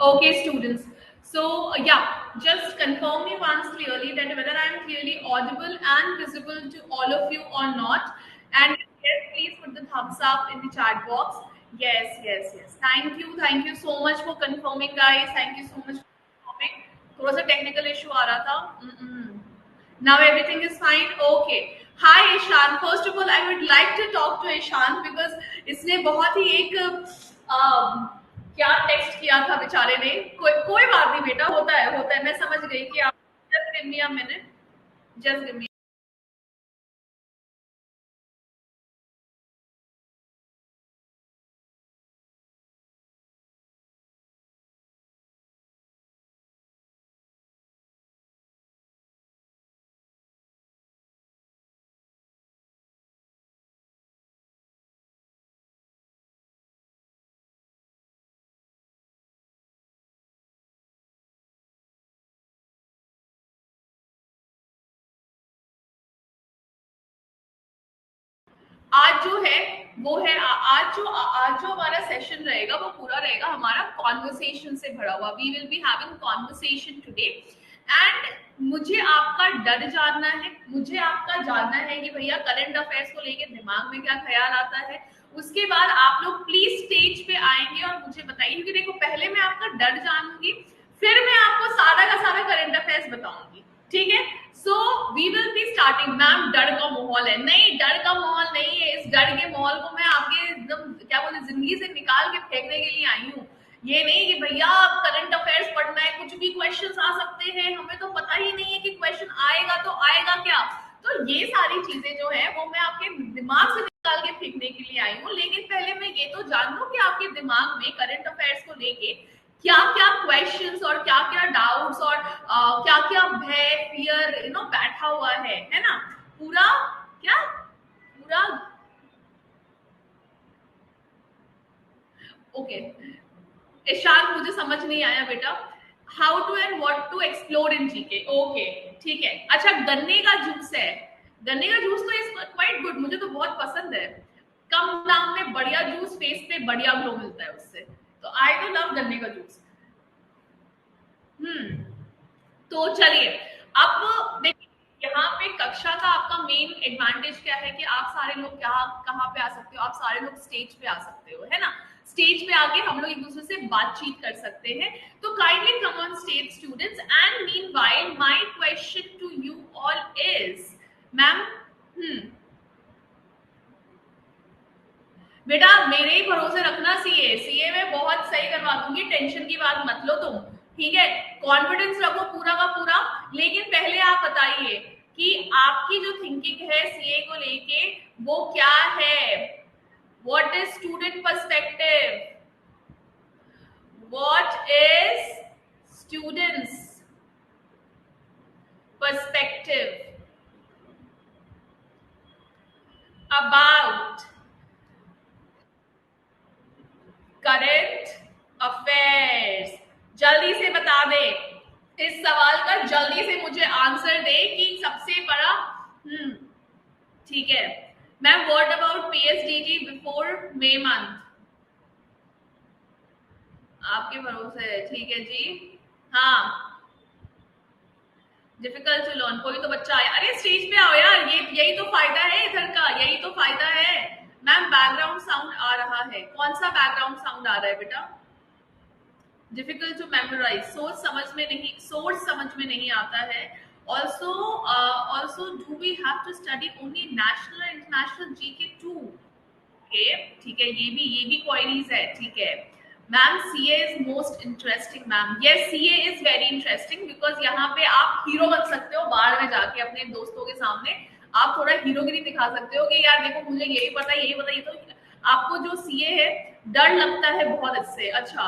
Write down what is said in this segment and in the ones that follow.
Okay, students. So, yeah, just confirm me once clearly that whether I am clearly audible and visible to all of you or not. And yes, please put the thumbs up in the chat box. Yes, yes, yes. Thank you so much for confirming, guys. Thank you so much for confirming. थोड़ा सा technical issue आ रहा था. Now everything is fine. Okay. Hi Ishan. First of all, I would like to talk to Ishan because इसने बहुत ही एक क्या text किया था बेचारे ने. कोई बात नहीं बेटा, होता है. मैं समझ गई कि आप just give me a minute. Just give me. आज जो है वो है आज जो हमारा सेशन रहेगा वो पूरा रहेगा हमारा कॉन्वर्सेशन से भरा हुआ. We will be having conversation today. And मुझे आपका डर जानना है, मुझे आपका जानना है कि भैया करंट अफेयर्स को लेके दिमाग में क्या ख्याल आता है. उसके बाद आप लोग प्लीज स्टेज पे आएंगे और मुझे बताइए, क्योंकि देखो पहले मैं आपका डर जानूंगी, फिर मैं आपको सारा का सारा करंट अफेयर्स बताऊंगी. ठीक है. So we will be starting. Ma'am डर का माहौल है. नहीं, डर का माहौल नहीं है. इस डर के माहौल को मैं आपके एकदम क्या बोलते जिंदगी से निकाल के फेंकने के लिए आई हूँ. ये नहीं कि भैया करंट अफेयर्स पढ़ना है, कुछ भी क्वेश्चंस आ सकते हैं, हमें तो पता ही नहीं है कि क्वेश्चन आएगा तो आएगा क्या. तो ये सारी चीजें जो है वो मैं आपके दिमाग से निकाल के फेंकने के लिए आई हूँ. लेकिन पहले मैं ये तो जान लूं कि आपके दिमाग में करंट अफेयर्स को लेके क्या क्या क्वेश्चंस और क्या क्या डाउट्स और क्या क्या भय फियर बैठा हुआ है ना. पूरा क्या पूरा. ओके ईशान, मुझे समझ नहीं आया बेटा. How to and what to explore in GK. Okay ठीक है. अच्छा, गन्ने का जूस है. गन्ने का जूस तो इज क्वाइट गुड, मुझे तो बहुत पसंद है. कम दाम में बढ़िया जूस, फेस पे बढ़िया ग्लो मिलता है उससे. तो आई तो लव गन्ने का जूस. हम्म. तो चलिए, अब देखिए यहाँ पे कक्षा का आपका मेन एडवांटेज क्या है कि आप सारे लोग कहाँ पे आ सकते हो. आप सारे लोग स्टेज पे आ सकते हो, है ना. स्टेज पे आके हम लोग एक दूसरे से बातचीत कर सकते हैं. तो kindly come on stage students. And meanwhile my question to you all is, ma'am बेटा मेरे ही भरोसे रखना. सीए में बहुत सही करवा दूंगी, टेंशन की बात मत लो तुम. ठीक है. कॉन्फिडेंस रखो पूरा का पूरा. लेकिन पहले आप बताइए कि आपकी जो थिंकिंग है सीए को लेके वो क्या है. What is student perspective. What is students perspective about current affairs. जल्दी से बता दे. इस सवाल का जल्दी से मुझे आंसर दे कि सबसे बड़ा. ठीक है. Ma'am what about PSDG before May month. आपके भरोसे है. ठीक है जी. हाँ, डिफिकल्ट टू लर्न. कोई तो बच्चा आया. अरे स्टेज पे आओ यार, ये यही तो फायदा है इधर का, यही तो फायदा है. मैम बैकग्राउंड साउंड आ रहा है. कौन सा बैकग्राउंड साउंड आ रहा है बेटा. Difficult to memorise. सोर्स समझ में नहीं आता है. Also do we have to study only national और इंटरनेशनल जीके टू. ओके ठीक है. ये भी क्वेरीज है. ठीक है. Ma'am CA is most interesting. Ma'am yes, CA is very interesting because यहाँ पे आप हीरो बन सकते हो बाहर में जाके अपने दोस्तों के सामने. आप थोड़ा हीरोगिरी दिखा सकते हो कि यार देखो मुझे यही पता है, यही पता. ये तो आपको जो सीए है डर लगता है बहुत इससे. अच्छा,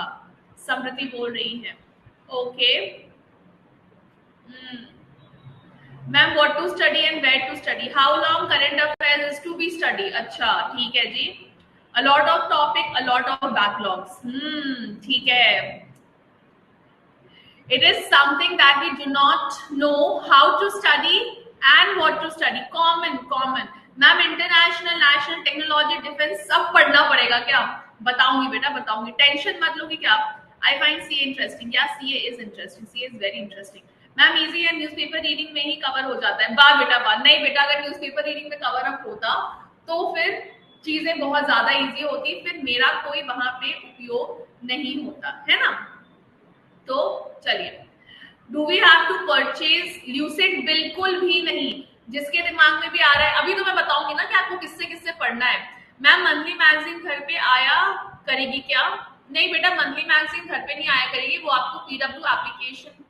समृद्धि बोल रही है. Okay ma'am what to study and where to study. How long current affairs is to be study. अच्छा ठीक है जी. A lot of topic, a lot of backlogs. ठीक है. It is something that we do not know how to study and what to study. Common. Ma'am international, national, technology, defence सब पढ़ना पड़ेगा क्या. बताऊंगी बेटा बताऊंगी. टेंशन मत लो कि क्या. I find CA interesting. Yeah CA is interesting, CA is very interesting. Ma'am easy है, न्यूज़पेपर रीडिंग में ही कवर हो जाता है। वाह बेटा वाह। नहीं बेटा, अगर न्यूज़पेपर रीडिंग में कवर अप होता तो फिर चीजें बहुत ज्यादा इजी होती, फिर मेरा कोई वहां पे उपयोग नहीं होता है ना। तो चलिए, do we have to purchase Lucid? बिल्कुल भी नहीं। जिसके दिमाग में भी आ रहा है, अभी तो मैं बताऊंगी ना कि आपको किससे किससे पढ़ना है। मैम मंथली मैगजीन घर पे आया करेगी क्या? नहीं बेटा, मंथली मैगजीन घर पे नहीं आया करेगी, वो आपको पीडब्ल्यू एप्लीकेशन,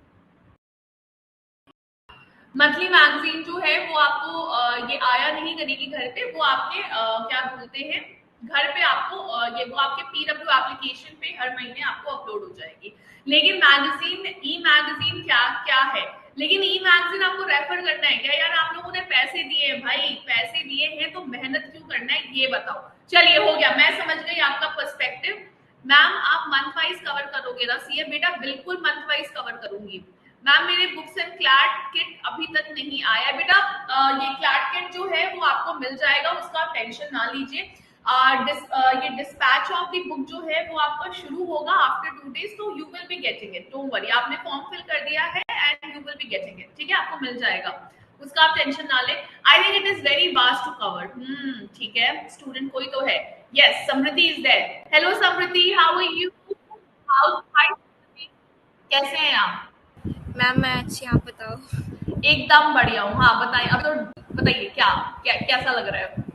मंथली मैगजीन जो है वो आपको ये आया नहीं करेगी घर पे, वो आपके क्या बोलते हैं, घर पे आपको ये वो आपके पीडब्ल्यू एप्लीकेशन पे हर महीने आपको अपलोड हो जाएगी। लेकिन मैगजीन, ई मैगजीन क्या क्या है? लेकिन ई मैगजीन आपको रेफर करना है क्या? यार आप लोगों ने पैसे दिए भाई, पैसे दिए हैं तो मेहनत क्यों करना है, ये बताओ। चलिए हो गया, मैं समझ गई आपका पर्सपेक्टिव। मैम आप मंथ वाइज कवर करोगे ना सीए? बेटा बिल्कुल मंथ वाइज कवर करूंगी। मैम मेरे बुक्स एंड क्लैट किट अभी तक नहीं आया बेटा। ये क्लैट किट जो है वो आपको मिल जाएगा, उसका आप टेंशन ना लीजिए। ये डिस्पैच ऑफ द बुक जो है वो आपका शुरू होगा आफ्टर 2 days, तो you will be getting it, don't worry. आपने फॉर्म फिल कर दिया है and you will be getting it, ठीक है, आपको मिल जाएगा, उसका आप टेंशन ना ले। I think it is very vast to cover. ठीक है, स्टूडेंट कोई तो है। Yes, Samriddhi is there. Hello Samriddhi, how are you? How, कैसे हैं आप? मैम मैं अच्छी, आप बताओ। एकदम बढ़िया हूँ। हाँ बताइए, अब तो बताइए क्या कैसा लग रहा है?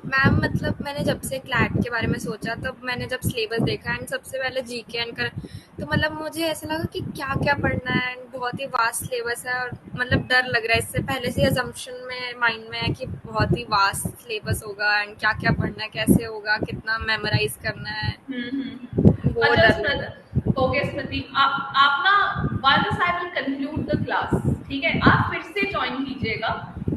मैम मतलब मैंने जब से क्लैट के बारे में सोचा, तब मैंने जब सिलेबस देखा एंड सबसे पहले जीके एंड कर, तो मतलब मुझे ऐसा लगा कि क्या क्या पढ़ना है एंड बहुत ही वास्ट सिलेबस है और मतलब डर लग रहा है। इससे पहले से अजम्पशन में माइंड में है कि बहुत ही वास्ट सिलेबस होगा एंड क्या क्या पढ़ना है, कैसे होगा, कितना मेमोराइज करना है, वो अच्छा डर लग रहा है। ओके स्मृति, आप ना once I will conclude the class, ठीक है, आप फिर से ज्वाइन कीजिएगा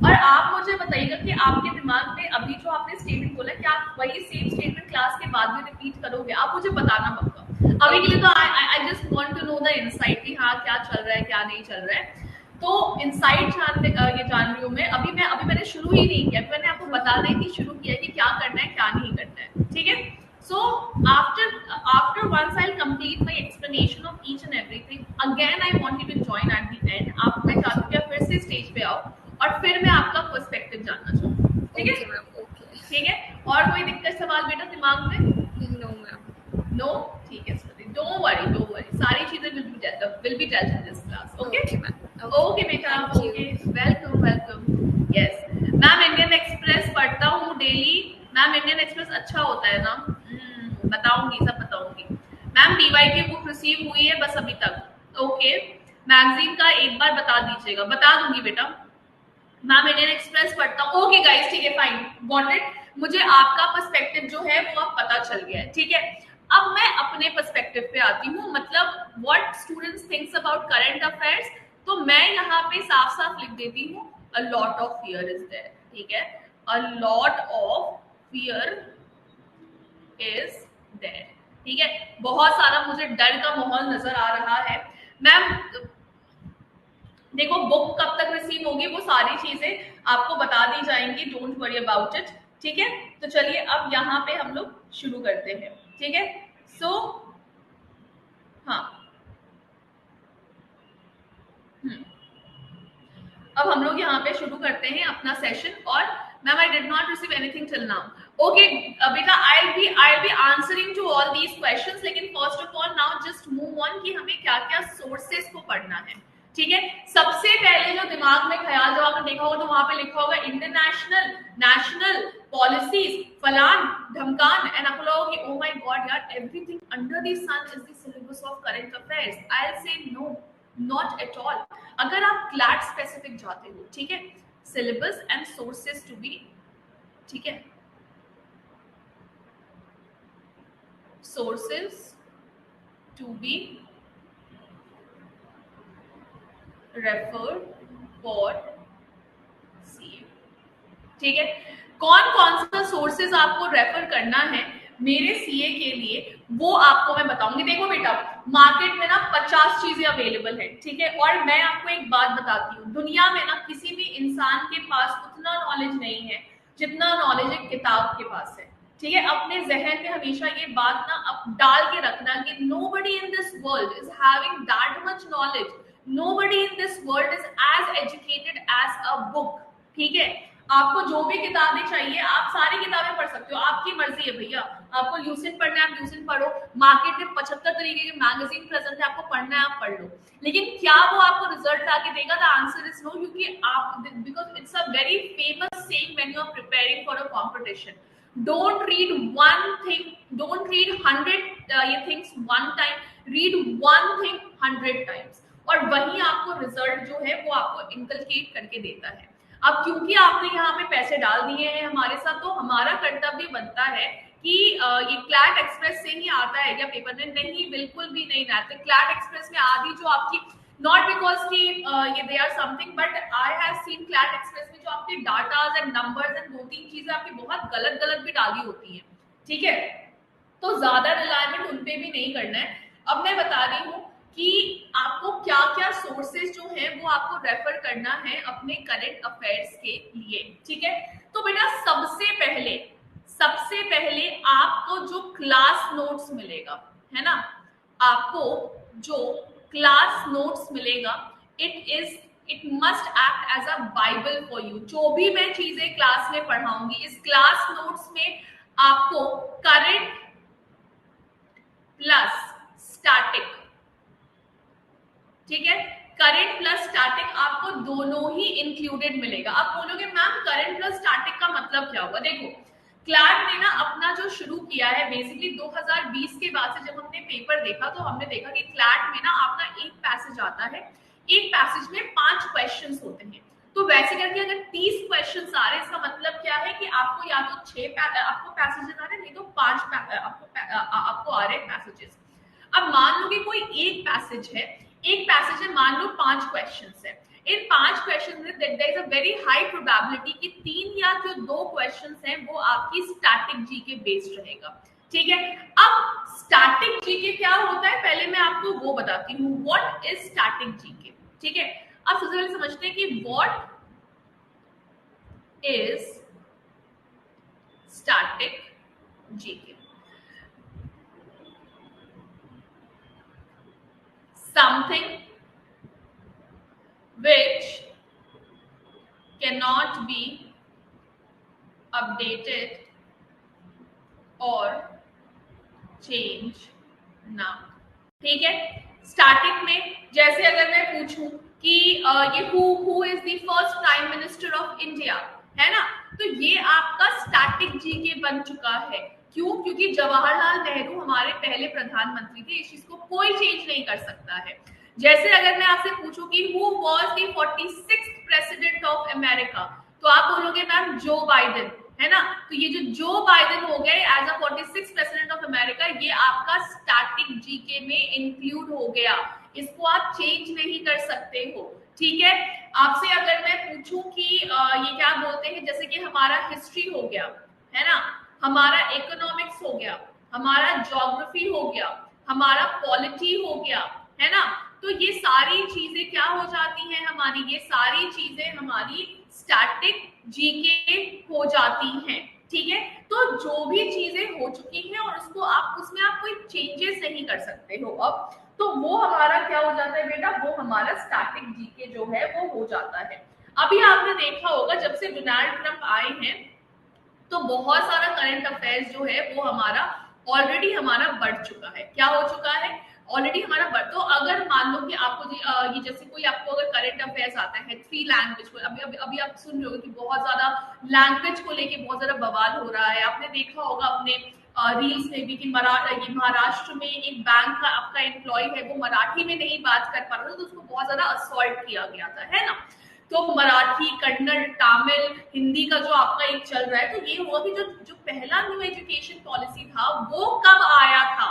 और आप मुझे बताइएगा कि आपके दिमाग में अभी जो आपने स्टेटमेंट बोला, कि आप वही सेम स्टेटमेंट क्लास के बाद में रिपीट करोगे? आप मुझे बताना पक्का। अभी के लिए तो I just want to know the insight कि हाँ क्या चल रहा है क्या नहीं चल रहा है। तो इनसाइट ये जान रही हूँ मैं। अभी मैंने शुरू ही नहीं किया, मैंने आपको बताना ही नहीं शुरू किया कि क्या करना है क्या नहीं करना है, ठीक है। So after once I'll complete my explanation of each and everything, again I want you to join at the end. आप, मैं चाहती हूँ कि आप फिर से स्टेज पे आओ और फिर मैं आपका पर्सपेक्टिव जानना चाहूँ, ठीक है? Okay ma'am, okay. ठीक है, और कोई दिक्कत सवाल बेटा दिमाग में? No ma'am. नो, ठीक है स्मृति, डोंट वरी, सारी चीजें will be dealt in this class, okay? Okay ma'am. Okay बेटा, thank okay, you. Welcome. Yes ma'am, Indian express पढ़ता हूँ डेली। मैम इंडियन एक्सप्रेस अच्छा होता है ना? बताऊंगी, सब बताऊंगी। मैम डीवाई की बुक रिसीव हुई है बस अभी तक। ओके, मैगजीन का एक बार बता दीजिएगा। बता दूंगी बेटा। मैम इंडियन एक्सप्रेस पढ़ता हूँ। ओके गाइस, ठीक है, फाइन, गॉट इट। मुझे आपका पर्सपेक्टिव जो है वो अब पता चल गया है, ठीक है। अब मैं अपने पर्सपेक्टिव पे आती हूँ, मतलब what students thinks about current affairs. तो मैं यहाँ पे साफ साफ लिख देती हूँ, a lot of fear is there, ठीक है, a lot of fear is there, ठीक है। बहुत सारा मुझे डर का माहौल नजर आ रहा है। मैम देखो, बुक कब तक रिसीव होगी वो सारी चीजें आपको बता दी जाएंगी, डोंट वरी अबाउट इट, ठीक है। तो चलिए अब यहाँ पे हम लोग शुरू करते हैं, ठीक है। सो हाँ, हम्म, अब हम लोग यहाँ पे शुरू करते हैं अपना सेशन। और ma'am I did not receive anything till now. Okay बेटा, I be answering to all these questions, लेकिन first of all now just move on कि हमें क्या क्या सोर्सेस को पढ़ना है, ठीक है। सबसे पहले जो दिमाग में ख्याल, जब आपने देखा होगा तो वहां पे लिखा होगा इंटरनेशनल, नेशनल पॉलिसीज, फलान ढमकान, एंड आपको लगा कि ओ माय गॉड यार, everything under the sun is the syllabus of current affairs. I will say no, not at all. अगर आप क्लैट स्पेसिफिक जाते हो, ठीक है, syllabus and sources to be, ठीक है, sources to be referred for CA, ठीक है। कौन कौन सा सोर्सेज आपको रेफर करना है मेरे सीए के लिए, वो आपको मैं बताऊंगी। देखो बेटा, मार्केट में ना 50 चीजें अवेलेबल है, ठीक है, और मैं आपको एक बात बताती हूँ, दुनिया में ना किसी भी इंसान के पास उतना नॉलेज नहीं है जितना नॉलेज एक किताब के पास है, ठीक है, अपने जहन में हमेशा ये बात ना अब डाल के रखना कि nobody in this world is having that much knowledge, nobody in this world is as educated as a book। ठीक है, आपको जो भी किताबें चाहिए आप सारी किताबें पढ़ सकते हो, आपकी मर्जी है भैया। आपको ल्यूसिन पढ़ना है आप ल्यूसिन पढ़ो, मार्केट में 75 तरीके के मैगजीन प्रेजेंट है, आपको पढ़ना है आप पढ़ लो। लेकिन क्या वो आपको रिजल्ट आके देगा? द आंसर इज नो, क्योंकि आप, because it's a very famous saying when you are preparing for a competition, don't read one thing, don't read 100 ये things one time, read one thing 100 times, और वही आपको result जो है वो आपको इनकलकेट करके देता है। अब क्योंकि आपने यहाँ पे पैसे डाल दिए हैं हमारे साथ, तो हमारा कर्तव्य बनता है कि ये क्लैट एक्सप्रेस से ही आता है क्या पेपर में? नहीं, बिल्कुल भी नहीं रहते। क्लैट एक्सप्रेस में आधी जो आपकी, नॉट बिकॉज कि ये they are something, but I have seen CLAT express में जो आपके डाटाज एंड नंबर्स एंड 2-3 चीजें आपकी बहुत गलत गलत भी डाली होती हैं। ठीक है, तो ज्यादा रिलायमेंट उन पे भी नहीं करना है। अब मैं बता रही हूँ कि आपको क्या क्या सोर्सेज जो है वो आपको रेफर करना है अपने करंट अफेयर्स के लिए। ठीक है, तो बेटा सबसे पहले आपको जो क्लास नोट्स मिलेगा, है ना, आपको जो क्लास नोट्स मिलेगा, it must act as a bible for you. जो भी मैं चीजें क्लास में पढ़ाऊंगी, इस क्लास नोट्स में आपको करंट प्लस स्टैटिक, ठीक है, करंट प्लस स्टैटिक आपको दोनों ही इंक्लूडेड मिलेगा। आप बोलोगे मैम करंट प्लस स्टैटिक का मतलब क्या होगा? देखो, क्लैट ने ना अपना जो शुरू किया है बेसिकली 2020 के बाद से, जब हमने पेपर देखा तो हमने देखा कि क्लैट में ना आपका एक पैसेज आता है, एक पैसेज में 5 क्वेश्चंस होते हैं। तो वैसे करके अगर 30 क्वेश्चंस आ रहे हैं, इसका मतलब क्या है कि आपको या तो 6 आपको पैसेजेस आ रहे हैं, नहीं तो 5 आपको आ रहे हैं पैसेजेस। अब मान लो कि कोई एक पैसेज है, मान लो 5 क्वेश्चंस है। इन 5 क्वेश्चन में there is a very high probability कि 3 या जो 2 क्वेश्चंस हैं वो आपकी स्टैटिक जीके बेस्ड रहेगा। ठीक है, अब स्टैटिक जीके क्या होता है पहले मैं आपको वो बताती हूँ, व्हाट इज स्टैटिक जीके। ठीक है, अब सबसे पहले समझते हैं कि what is static GK. Something which cannot be updated or changed now। ठीक है, स्टैटिक में जैसे अगर मैं पूछूं कि ये who is the first prime minister of India, है ना, तो ये आपका स्टैटिक जीके बन चुका है। क्यों? क्योंकि जवाहरलाल नेहरू हमारे पहले प्रधानमंत्री थे, इस चीज को कोई चेंज नहीं कर सकता है। जैसे अगर मैं आपसे पूछूं कि who was the 46th president of America, तो आप बोलोगे मैम जो बाइडेन, है ना, तो ये जो बाइडेन हो गए as a 46th president of America, ये आपका स्टैटिक जीके में इंक्लूड हो गया, इसको आप चेंज नहीं कर सकते हो। ठीक है, आपसे अगर मैं पूछूं कि ये क्या बोलते हैं, जैसे कि हमारा हिस्ट्री हो गया, है ना, हमारा इकोनॉमिक्स हो गया, हमारा ज्योग्राफी हो गया, हमारा पॉलिटी हो गया, है ना, तो ये सारी चीजें क्या हो जाती हैं हमारी, ये सारी चीजें हमारी स्टैटिक जीके हो जाती हैं। ठीक है, तो जो भी चीजें हो चुकी हैं और उसको आप, उसमें आप कोई चेंजेस नहीं कर सकते हो अब, तो वो हमारा क्या हो जाता है बेटा, वो हमारा स्टैटिक जीके जो है वो हो जाता है। अभी आपने देखा होगा जब से डोनाल्ड ट्रंप आए हैं तो बहुत सारा करंट अफेयर्स जो है वो हमारा ऑलरेडी हमारा बढ़ चुका है। क्या हो चुका है? ऑलरेडी हमारा बढ़, तो अगर मान लो कि आपको ये जैसे कोई आपको अगर करंट अफेयर्स आता है 3 लैंग्वेज को, अभी आप सुन रहे हो कि बहुत ज्यादा लैंग्वेज को लेके बहुत ज्यादा बवाल हो रहा है। आपने देखा होगा अपने रील्स में भी कि महाराष्ट्र में एक बैंक का आपका एम्प्लॉय है, वो मराठी में नहीं बात कर पा रहा था, तो उसको बहुत ज्यादा असॉल्ट किया गया था, है ना। तो मराठी, कन्नड़, तमिल, हिंदी का जो आपका एक चल रहा है, तो ये हुआ कि जो पहला न्यू एजुकेशन पॉलिसी था वो कब आया था,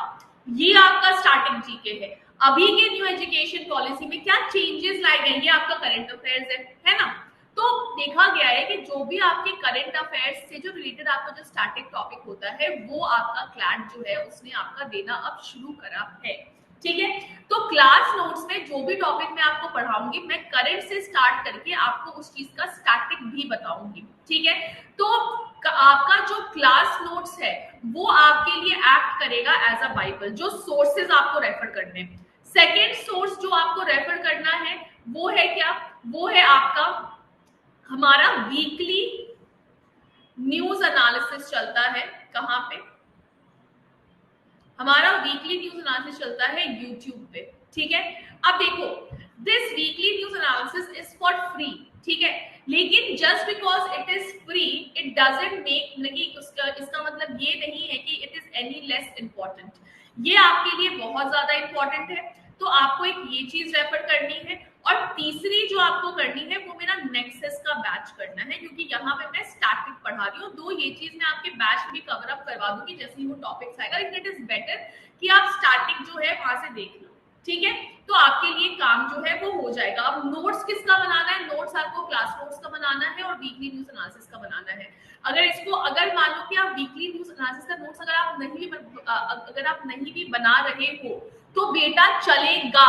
ये आपका स्टार्टिंग जीके है। अभी के न्यू एजुकेशन पॉलिसी में क्या चेंजेस लाए गए, ये आपका करंट अफेयर्स है ना। तो देखा गया है कि जो भी आपके करंट अफेयर्स से जो रिलेटेड आपका जो स्टैटिक टॉपिक होता है वो आपका क्लैट जो है उसने आपका देना अब शुरू करा है। ठीक है। तो क्लास नोट्स में जो भी टॉपिक मैं आपको पढ़ाऊंगी, मैं करंट से स्टार्ट करके आपको उस चीज का स्टैटिक भी बताऊंगी, ठीक है। तो आपका जो क्लास नोट्स है वो आपके लिए एक्ट करेगा एज अ बाइबल, जो सोर्सेज आपको रेफर करने। सेकेंड सोर्स जो आपको रेफर करना है वो है क्या, वो है आपका हमारा वीकली न्यूज एनालिसिस चलता है। कहाँ पे? हमारा वीकली न्यूज एनालिसिस चलता है यूट्यूब पे, ठीक है। अब देखो, this weekly news analysis is for free, ठीक है। लेकिन just because it is free, it doesn't make नहीं, उसका इसका मतलब ये नहीं है कि it is any less important. ये आपके लिए बहुत ज्यादा इंपॉर्टेंट है, तो आपको एक ये चीज रेफर करनी है। और तीसरी जो आपको करनी है वो मेरा नेक्सस का बैच करना है, क्योंकि यहाँ पे मैं स्टैटिक पढ़ा रही हूँ। दो ये चीज मैं आपके बैच में कवर अप करवा दूंगी जैसे ही वो टॉपिक्स आएगा, लेकिन इट इज बेटर कि आप स्टैटिक जो है वहां से देख लो, ठीक है। तो आपके लिए काम जो है वो हो जाएगा। अब नोट्स किसका बनाना है? नोट्स आपको क्लास नोट्स का बनाना है और वीकली न्यूज एनालिसिस का बनाना है। अगर मान लो कि आप वीकली न्यूज एनालिसिस का नोट्स अगर आप नहीं भी बना रहे हो तो बेटा चलेगा।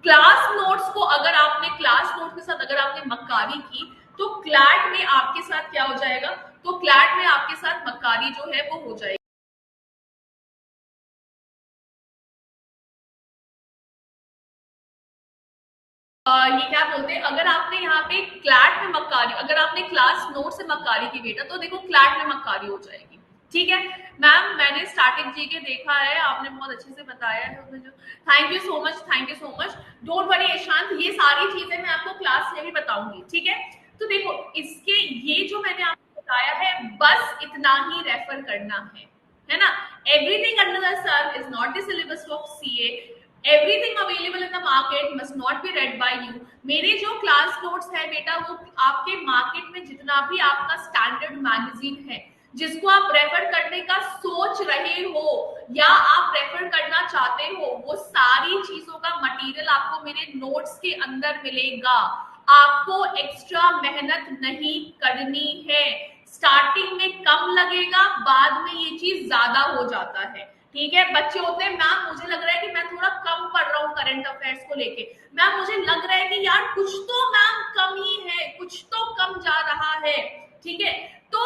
क्लास नोट्स को अगर आपने क्लास नोट के साथ अगर आपने मक्कारी की तो क्लैट में आपके साथ क्या हो जाएगा? तो क्लैट में आपके साथ मक्कारी जो है वो हो जाएगी। ये क्या बोलते हैं, अगर आपने यहाँ पे क्लैट में मक्कारी, अगर आपने क्लास नोट से मक्कारी की बेटा तो देखो क्लैट में मक्कारी हो जाएगी, ठीक है। मैम मैंने स्टैटिक जीके देखा है, आपने बहुत अच्छे से बताया है उसमें जो, thank you so much, thank you so much. Don't worry Ishant, ये सारी चीजें मैं आपको क्लास में भी बताऊंगी, ठीक है। तो देखो इसके ये जो मैंने आपको बताया है बस इतना ही रेफर करना है ना। Everything under the sun is not the syllabus of CA, everything available in the market must not be read by you. मेरे जो क्लास नोट्स है बेटा वो आपके मार्केट में जितना भी आपका स्टैंडर्ड मैगजीन है जिसको आप रेफर करने का सोच रहे हो या आप रेफर करना चाहते हो, वो सारी चीजों का मटेरियल आपको मेरे नोट्स के अंदर मिलेगा। आपको एक्स्ट्रा मेहनत नहीं करनी है। स्टार्टिंग में कम लगेगा, बाद में ये चीज ज्यादा हो जाता है, ठीक है। बच्चे होते हैं, मैम मुझे लग रहा है कि मैं थोड़ा कम पढ़ रहा हूँ करंट अफेयर्स को लेके, मैम मुझे लग रहा है कि यार कुछ तो मैम कम ही है, कुछ तो कम जा रहा है, ठीक है। तो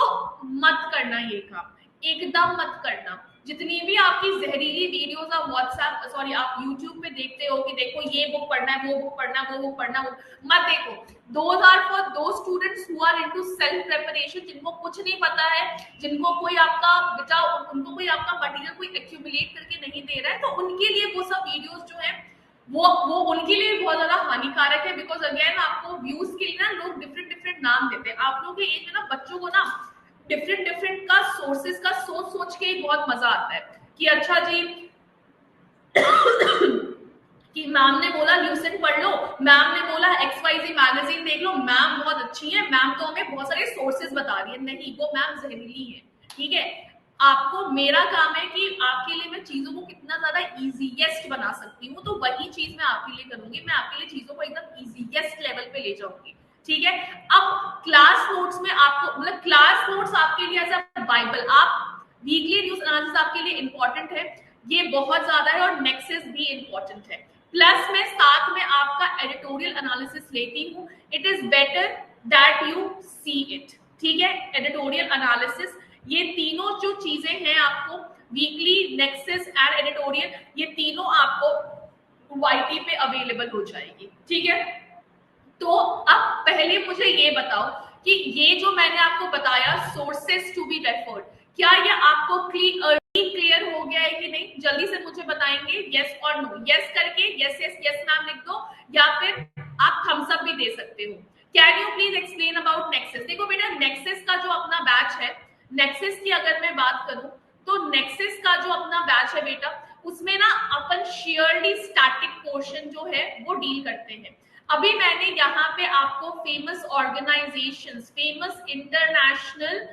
मत करना ये काम, एकदम मत करना। जितनी भी आपकी जहरीली वीडियोस आप व्हाट्सएप सॉरी आप यूट्यूब पे देखते हो कि देखो ये बुक पढ़ना है, वो बुक पढ़ना है, वो बुक पढ़ना है, मत देखो। Those are for those students who are into self preparation, जिनको कुछ नहीं पता है, जिनको कोई आपका बेटा उनको कोई आपका मटेरियल कोई एक्यूमुलेट करके नहीं दे रहा है, तो उनके लिए वो सब वीडियोस जो है वो उनके लिए बहुत ज्यादा हानिकारक है। बिकॉज अगेन आपको व्यूज के लिए ना लोग डिफरेंट डिफरेंट नाम देते हैं। आप लोग के एज में ना बच्चों को ना डिफरेंट डिफरेंट का सोर्सेज का सोच सोच के बहुत मजा आता है कि अच्छा जी कि मैम ने बोला ल्यूसेंट पढ़ लो, मैम ने बोला XYZ मैगजीन देख लो, मैम बहुत अच्छी है, मैम तो हमें बहुत सारे सोर्सेज बता रही है। नहीं, वो मैम जहरीली है, ठीक है। आपको मेरा काम है कि आपके लिए मैं चीजों को कितना ज्यादा इजीएस्ट बना सकती हूँ, तो वही चीज मैं आपके लिए करूंगी। मैं आपके लिए चीजों को एकदम इजीएस्ट लेवल पे ले जाऊंगी, ठीक है। अब क्लास नोट्स में आपको मतलब क्लास नोट्स आपके लिए एज अ बाइबल, आप वीकली न्यूज एनालिसिस आपके लिए इंपॉर्टेंट है, ये बहुत ज्यादा है, और नेक्सस भी इंपॉर्टेंट है। प्लस मैं साथ में आपका एडिटोरियल एनालिसिस लेती हूँ। It is better that you see it, ठीक है। एडिटोरियल एनालिसिस, ये तीनों जो चीजें हैं आपको वीकली, नेक्सस एंड एडिटोरियल, ये तीनों आपको वाईटी पे अवेलेबल हो जाएगी, ठीक है। तो अब पहले मुझे ये बताओ कि ये जो मैंने आपको बताया सोर्सेस टू बी रेफर्ड, क्या ये आपको क्लियर हो गया है कि नहीं? जल्दी से मुझे बताएंगे यस और नो। यस करके यस यस यस मैम लिख दो, या फिर आप थम्स अप भी दे सकते हो। Can you please explain about nexus? देखो बेटा, नेक्सस का जो अपना बैच है, नेक्सस की अगर मैं बात करूं तो नेक्सस का जो अपना बैच है बेटा, उसमें ना अपन शेयरली स्टैटिक पोर्शन जो है वो डील करते हैं। अभी मैंने यहाँ पे आपको famous organisations, famous international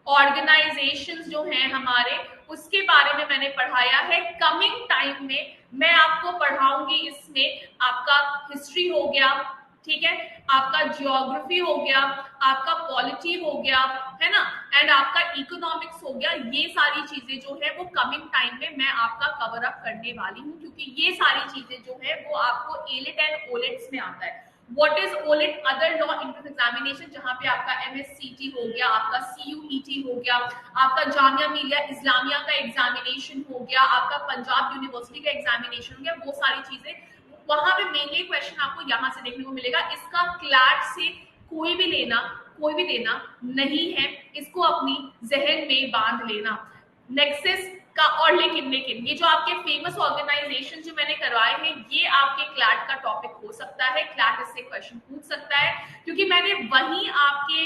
organisations जो हैं हमारे, उसके बारे में मैंने पढ़ाया है। कमिंग टाइम में मैं आपको पढ़ाऊंगी इसमें आपका हिस्ट्री हो गया, ठीक है, आपका जियोग्राफी हो गया, आपका पॉलिटी हो गया, है ना, एंड आपका इकोनॉमिक्स हो गया। ये सारी चीजें जो है वो कमिंग टाइम में मैं आपका कवर अप करने वाली हूँ, क्योंकि ये सारी चीजें जो है वो आपको एलिट एंड ओलिट्स में आता है। What is AILET? Other law entrance examination, जहां पे आपका एमएससीटी हो गया, आपका सीयूईटी हो गया, आपका जामिया मिलिया इस्लामिया का एग्जामिनेशन हो गया, आपका पंजाब यूनिवर्सिटी का एग्जामिनेशन हो गया, वो सारी चीजें वहां पे मेनली क्वेश्चन आपको यहां से देखने को मिलेगा। इसका क्लैट से कोई भी लेना नहीं है, इसको अपनी जहन में बांध लेना। नेक्सस का और लेकिन ये जो आपके फेमस ऑर्गेनाइजेशन जो मैंने करवाए हैं, ये आपके क्लैट का टॉपिक हो सकता है, क्लैट इससे क्वेश्चन पूछ सकता है, क्योंकि मैंने वही आपके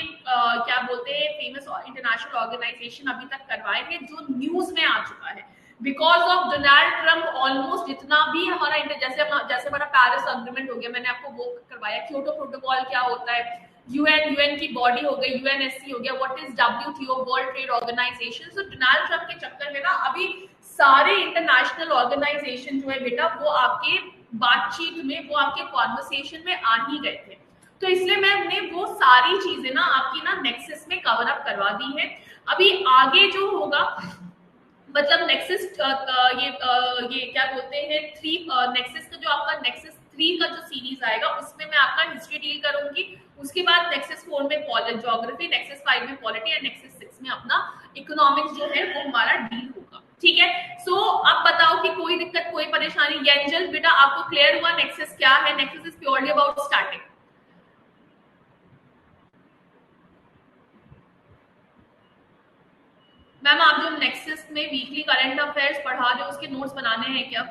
क्या बोलते हैं फेमस इंटरनेशनल ऑर्गेनाइजेशन अभी तक करवाए हैं जो न्यूज में आ चुका है। Because of Donald Trump almost जितना भी हमारा जैसे हमारा पेरिस अग्रीमेंट हो गया, मैंने आपको वो करवाया। क्योटो प्रोटोकॉल क्या होता है, यूएन की बॉडी हो गई, यूएनएससी हो गया, what is WTO, world trade organisation. So Donald Trump के चक्कर में ना अभी सारे इंटरनेशनल ऑर्गेनाइजेशन जो है बेटा वो आपके बातचीत में, वो आपके कॉन्वर्सेशन में आ ही गए थे। तो इसलिए मैंने वो सारी चीजें ना आपकी ना नेक्सस में कवर अप करवा दी है। अभी आगे जो होगा, मतलब नेक्सस ये क्या बोलते हैं थ्री, नेक्सस का जो आपका नेक्सस 3 का जो सीरीज आएगा उसमें मैं आपका हिस्ट्री डील करूंगी। उसके बाद नेक्सस 4 में ज्योग्राफी, नेक्सस 5 में पॉलिटी एंड नेक्सस 6 में अपना इकोनॉमिक्स जो है वो हमारा डील होगा। ठीक है, सो अब बताओ कि कोई दिक्कत, कोई परेशानी? एंजल बेटा आपको क्लियर हुआ नेक्सस क्या है? Nexus is purely about starting. Ma'am आप जो नेक्सस में वीकली करंट अफेयर्स पढ़ा रहे हो उसके नोट्स बनाने हैं क्या?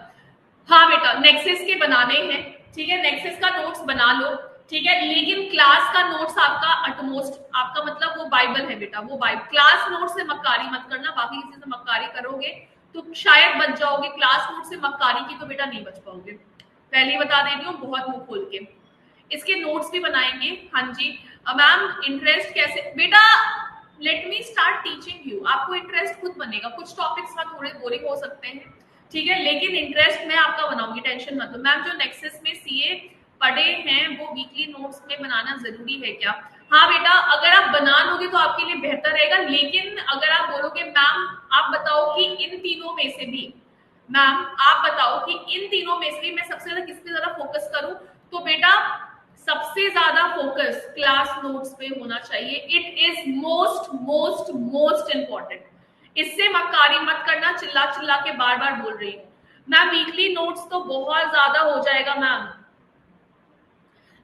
हाँ बेटा नेक्सस के बनाने हैं, ठीक है, नेक्सस का नोट्स बना लो, ठीक है, लेकिन क्लास का नोट्स आपका अटमोस्ट, आपका मतलब वो बाइबल है बेटा, वो बाइबल। क्लास नोट से मक्कारी मत करना, बाकी किसी से मक्कारी करोगे तो शायद बच जाओगे, क्लास नोट से मक्कारी की तो बेटा नहीं बच पाओगे, पहले ही बता दे रही हूँ बहुत मुंह खोल के। इसके नोट्स भी बनाएंगे। हाँ जी मैम, इंटरेस्ट कैसे बेटा? Let me start teaching you, आपको इंटरेस्ट खुद बनेगा। कुछ टॉपिक्स में थोड़े बोरिंग हो सकते हैं, ठीक है, लेकिन इंटरेस्ट मैं आपका बनाऊंगी, टेंशन मत लो। मैम जो नेक्सस में सीए पढ़े हैं वो वीकली नोट्स में बनाना जरूरी है क्या? हाँ बेटा, अगर आप बना लोगे तो आपके लिए बेहतर रहेगा, लेकिन अगर आप बोलोगे मैम आप बताओ कि इन तीनों में से भी, मैम आप बताओ कि इन तीनों में से भी मैं सबसे ज्यादा किस पे ज्यादा फोकस करूं, तो बेटा सबसे ज्यादा फोकस क्लास नोट्स पे होना चाहिए। It is most most most important. इससे मक्कारी मत करना, चिल्ला चिल्ला के बार बार बोल रही हूँ मैम। वीकली नोट्स तो बहुत ज्यादा हो जाएगा मैम।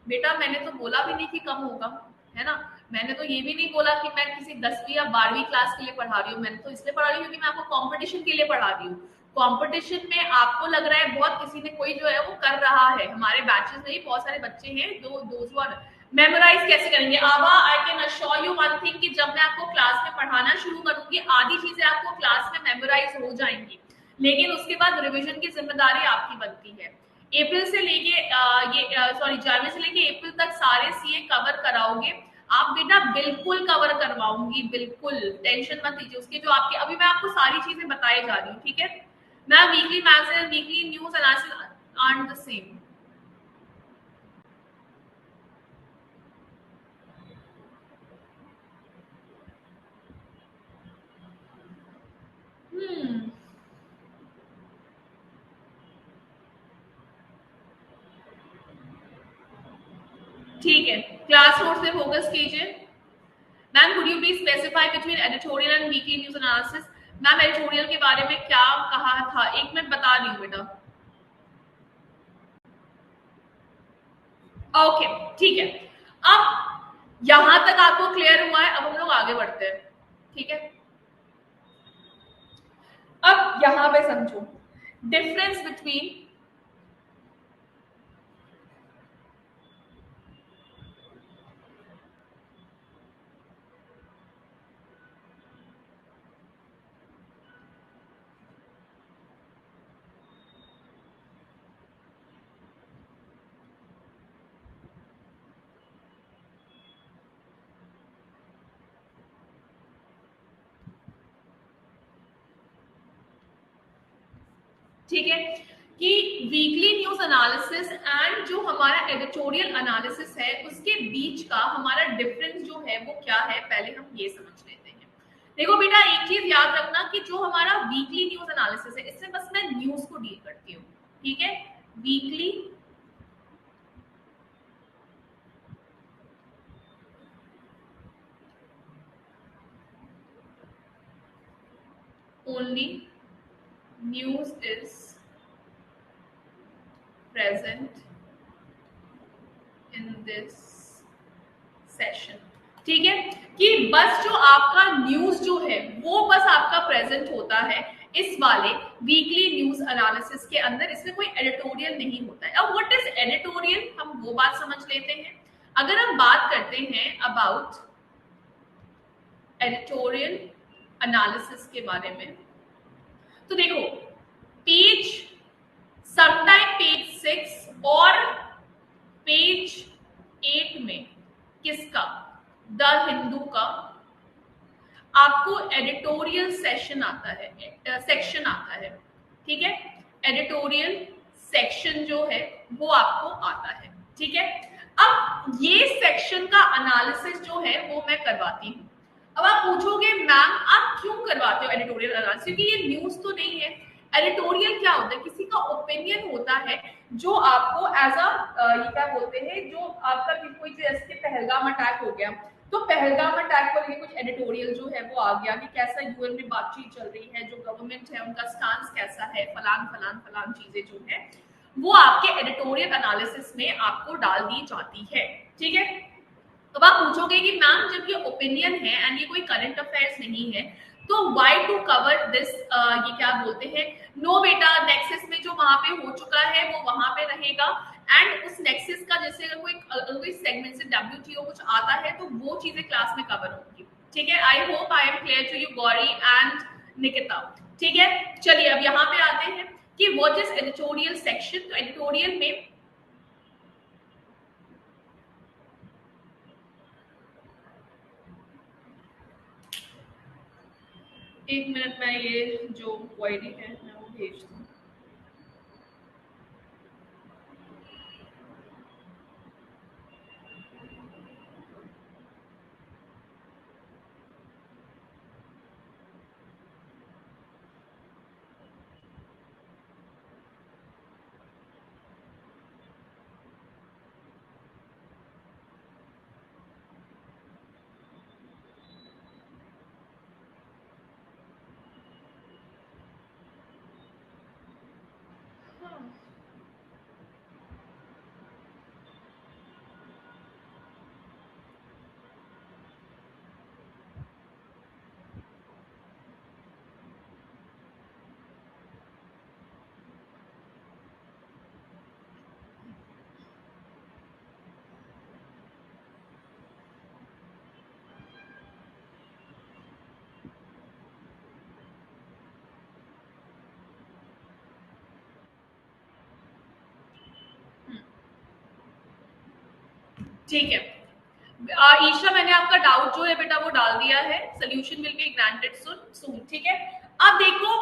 बेटा मैंने तो बोला भी नहीं कि कम होगा, है ना, मैंने तो ये भी नहीं बोला कि मैं किसी 10वीं या 12वीं क्लास के लिए पढ़ा रही हूँ। मैंने तो इसलिए पढ़ा रही हूँ कि मैं आपको कंपटीशन के लिए पढ़ा रही हूँ। कंपटीशन में आपको लग रहा है बहुत किसी ने कोई जो है वो कर रहा है, हमारे बैचेस में ही बहुत सारे बच्चे हैं दो मेमोराइज कैसे करेंगे? आवा I can assure you one thing कि जब मैं आपको क्लास में पढ़ाना शुरू करूंगी आधी चीजें आपको क्लास में मेमोराइज हो जाएंगी, लेकिन उसके बाद रिविजन की जिम्मेदारी आपकी बनती है। अप्रैल से लेके जनवरी से लेके अप्रैल तक सारे सीए कवर कराओगे आप बेटा? बिल्कुल कवर करवाऊंगी, बिल्कुल टेंशन मत लीजिए उसकी। जो आपके अभी मैं आपको सारी चीजें बताए जा रही हूँ, ठीक है ma'am. Weekly magazine, weekly news analysis are the same. Hmm, ठीक है, क्लास नोट पे फोकस कीजिए। Ma'am could you please specify between editorial and weekly news analysis? Ma'am editorial के बारे में क्या कहा था, एक मिनट बता रही हूँ बेटा। ओके ठीक है, अब यहां तक आपको क्लियर हुआ है, अब हम लोग आगे बढ़ते हैं, ठीक है। अब यहां पे समझो डिफरेंस बिटवीन, ठीक है, कि वीकली न्यूज एनालिसिस एंड जो हमारा एडिटोरियल एनालिसिस है उसके बीच का हमारा डिफरेंस जो है वो क्या है, पहले हम ये समझ लेते हैं। देखो बेटा, एक चीज याद रखना कि जो हमारा वीकली न्यूज एनालिसिस है इससे बस मैं न्यूज को डील करती हूँ, ठीक है। Weekly only news is present in this session, ठीक है। कि बस जो आपका न्यूज जो है वो बस आपका प्रेजेंट होता है इस वाले वीकली न्यूज एनालिसिस के अंदर, इसमें कोई एडिटोरियल नहीं होता है। अब व्हाट इज एडिटोरियल, हम वो बात समझ लेते हैं। अगर हम बात करते हैं अबाउट एडिटोरियल एनालिसिस के बारे में, तो देखो पेज समटाइम पेज 6 और पेज 8 में किसका, द हिंदू का आपको एडिटोरियल सेशन आता है, सेक्शन आता है, ठीक है। एडिटोरियल सेक्शन जो है वो आपको आता है, ठीक है। अब ये सेक्शन का एनालिसिस जो है वो मैं करवाती हूँ। अब आप पूछोगे मैम आप क्यों करवाते हो एडिटोरियल एनालिसिस, क्योंकि ये न्यूज तो नहीं है। एडिटोरियल क्या होता है, किसी का ओपिनियन होता है जो आपको एज अ ये क्या बोलते हैं, जो आपका कोई जैसे पहलगाम अटैक हो गया तो पहलगाम अटैक को लेकर कुछ एडिटोरियल जो है वो आ गया कि कैसा यूएन में बातचीत चल रही है, जो गवर्नमेंट है उनका स्टांस कैसा है, फलान फलान फलान चीजें जो है वो आपके एडिटोरियल एनालिसिस में आपको डाल दी जाती है, ठीक है। अब आप पूछोगे कि मैम जब ये ओपिनियन है एंड ये कोई करंट अफेयर्स नहीं है तो वाई टू कवर दिस, ये क्या बोलते हैं, नो बेटा, नेक्सस में जो वहां पे हो चुका है वो वहां पे रहेगा एंड उस नेक्सस का जैसे अगर कोई सेगमेंट से डब्ल्यूटीओ कुछ आता है तो वो चीजें क्लास में कवर होंगी, ठीक है। I hope I am clear to you Gauri and Nikita, ठीक है। चलिए अब यहाँ पे आते हैं कि व्हाट इज एडिटोरियल सेक्शन। तो एडिटोरियल में एक मिनट में ये जो क्वेरी है मैं वो भेज दूँ। ठीक है ईशा, मैंने आपका डाउट जो है बेटा वो डाल दिया है, सोल्यूशन विल बी ग्रांटेड सून, ठीक है। अब देखो,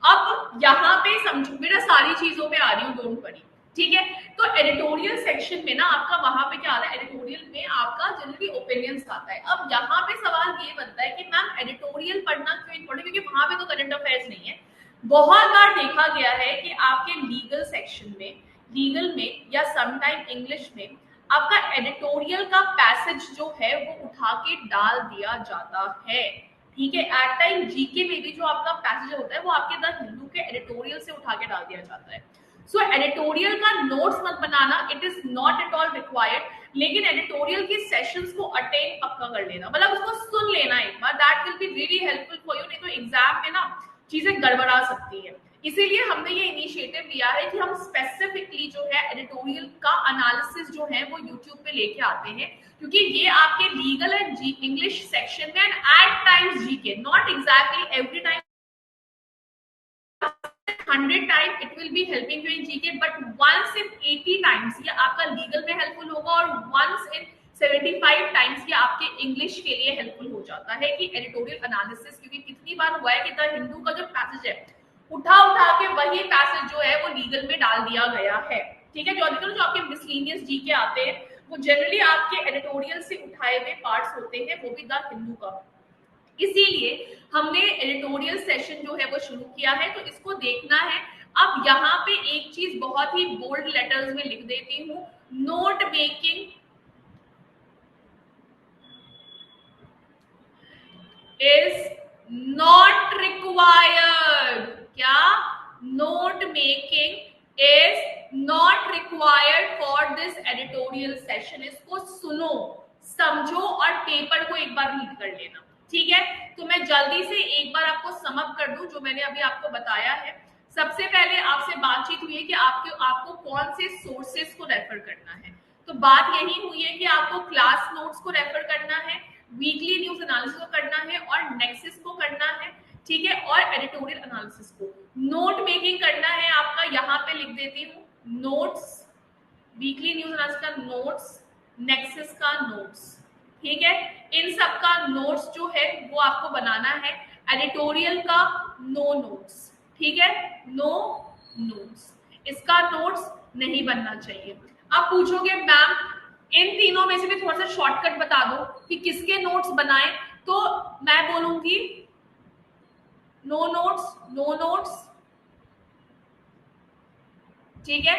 अब यहाँ पे समझो बेटा, सारी चीजों पे आ रही हूँ, डोंट वरी, ठीक है। तो एडिटोरियल सेक्शन में ना आपका वहां पे क्या आता है, एडिटोरियल में आपका जनरली ओपिनियंस आता है। अब यहाँ पे सवाल ये बनता है कि मैम एडिटोरियल पढ़ना क्यों इम्पोर्टेंट, क्योंकि वहां पे तो करंट अफेयर्स नहीं है। बहुत बार देखा गया है कि आपके लीगल सेक्शन में, लीगल में या समटाइम इंग्लिश में आपका एडिटोरियल का पैसेज जो है वो उठा के डाल दिया जाता है, ठीक है। एट टाइम जीके में भी जो आपका पैसेज होता है वो आपके द हिंदू के एडिटोरियल से उठा के डाल दिया जाता है। सो एडिटोरियल का नोट्स मत बनाना, it is not at all required, लेकिन एडिटोरियल की सेशंस को अटेंड पक्का कर लेना, मतलब उसको सुन लेना एक बार, that will be really helpful for you. नहीं तो एग्जाम में ना चीजें गड़बड़ा सकती है, इसीलिए हमने ये इनिशिएटिव लिया है कि हम स्पेसिफिकली जो है एडिटोरियल का एनालिसिस जो है वो यूट्यूब पे लेके आते हैं, क्योंकि ये आपके लीगल एंड इंग्लिश सेक्शन में and at times GK, not exactly every time 100 time it will be helping you in GK, but once in 80 times ये आपका लीगल में हेल्पफुल होगा और वंस इन 75 टाइम्स ये आपके इंग्लिश के लिए हेल्पफुल हो जाता है कि एडिटोरियल एनालिसिस, क्योंकि कितनी बार हुआ है कि द हिंदू का जो पैसेज है उठा उठा के वही पैसेज जो है वो लीगल में डाल दिया गया है। ठीक है, जो अधिकतर जो आपके मिसलेनियस जी के आते हैं वो जनरली आपके एडिटोरियल से उठाए हुए पार्ट्स होते हैं, वो भी द हिंदू का। इसीलिए हमने एडिटोरियल सेशन जो है वो शुरू किया है, तो इसको देखना है। अब यहाँ पे एक चीज बहुत ही बोल्ड लेटर्स में लिख देती हूँ, note making is not required. क्या? Note making is not required for this editorial session. इसको सुनो, समझो और पेपर को एक बार रीड कर लेना। ठीक है, तो मैं जल्दी से एक बार आपको समअप कर दूं जो मैंने अभी आपको बताया है। सबसे पहले आपसे बातचीत हुई है कि आपको कौन से सोर्सेस को रेफर करना है। तो बात यही हुई है कि आपको क्लास नोट्स को रेफर करना है, वीकली न्यूज एनालिसिस को करना है और नेक्सिस को करना है। ठीक है, और एडिटोरियल एनालिसिस को। नोट मेकिंग करना है आपका, यहाँ पे लिख देती हूँ, नोट्स, वीकली न्यूज एनालिसिस का नोट्स, नेक्सिस का नोट्स। ठीक है, इन सब का नोट्स जो है वो आपको बनाना है। एडिटोरियल का नो नोट्स। ठीक है, नो नोट्स, इसका नोट्स नहीं बनना चाहिए। अब पूछोगे मैम इन तीनों में से भी थोड़ा सा शॉर्टकट बता दो कि किसके नोट्स बनाएं, तो मैं बोलूंगी नो नोट्स, नो नोट्स। ठीक है,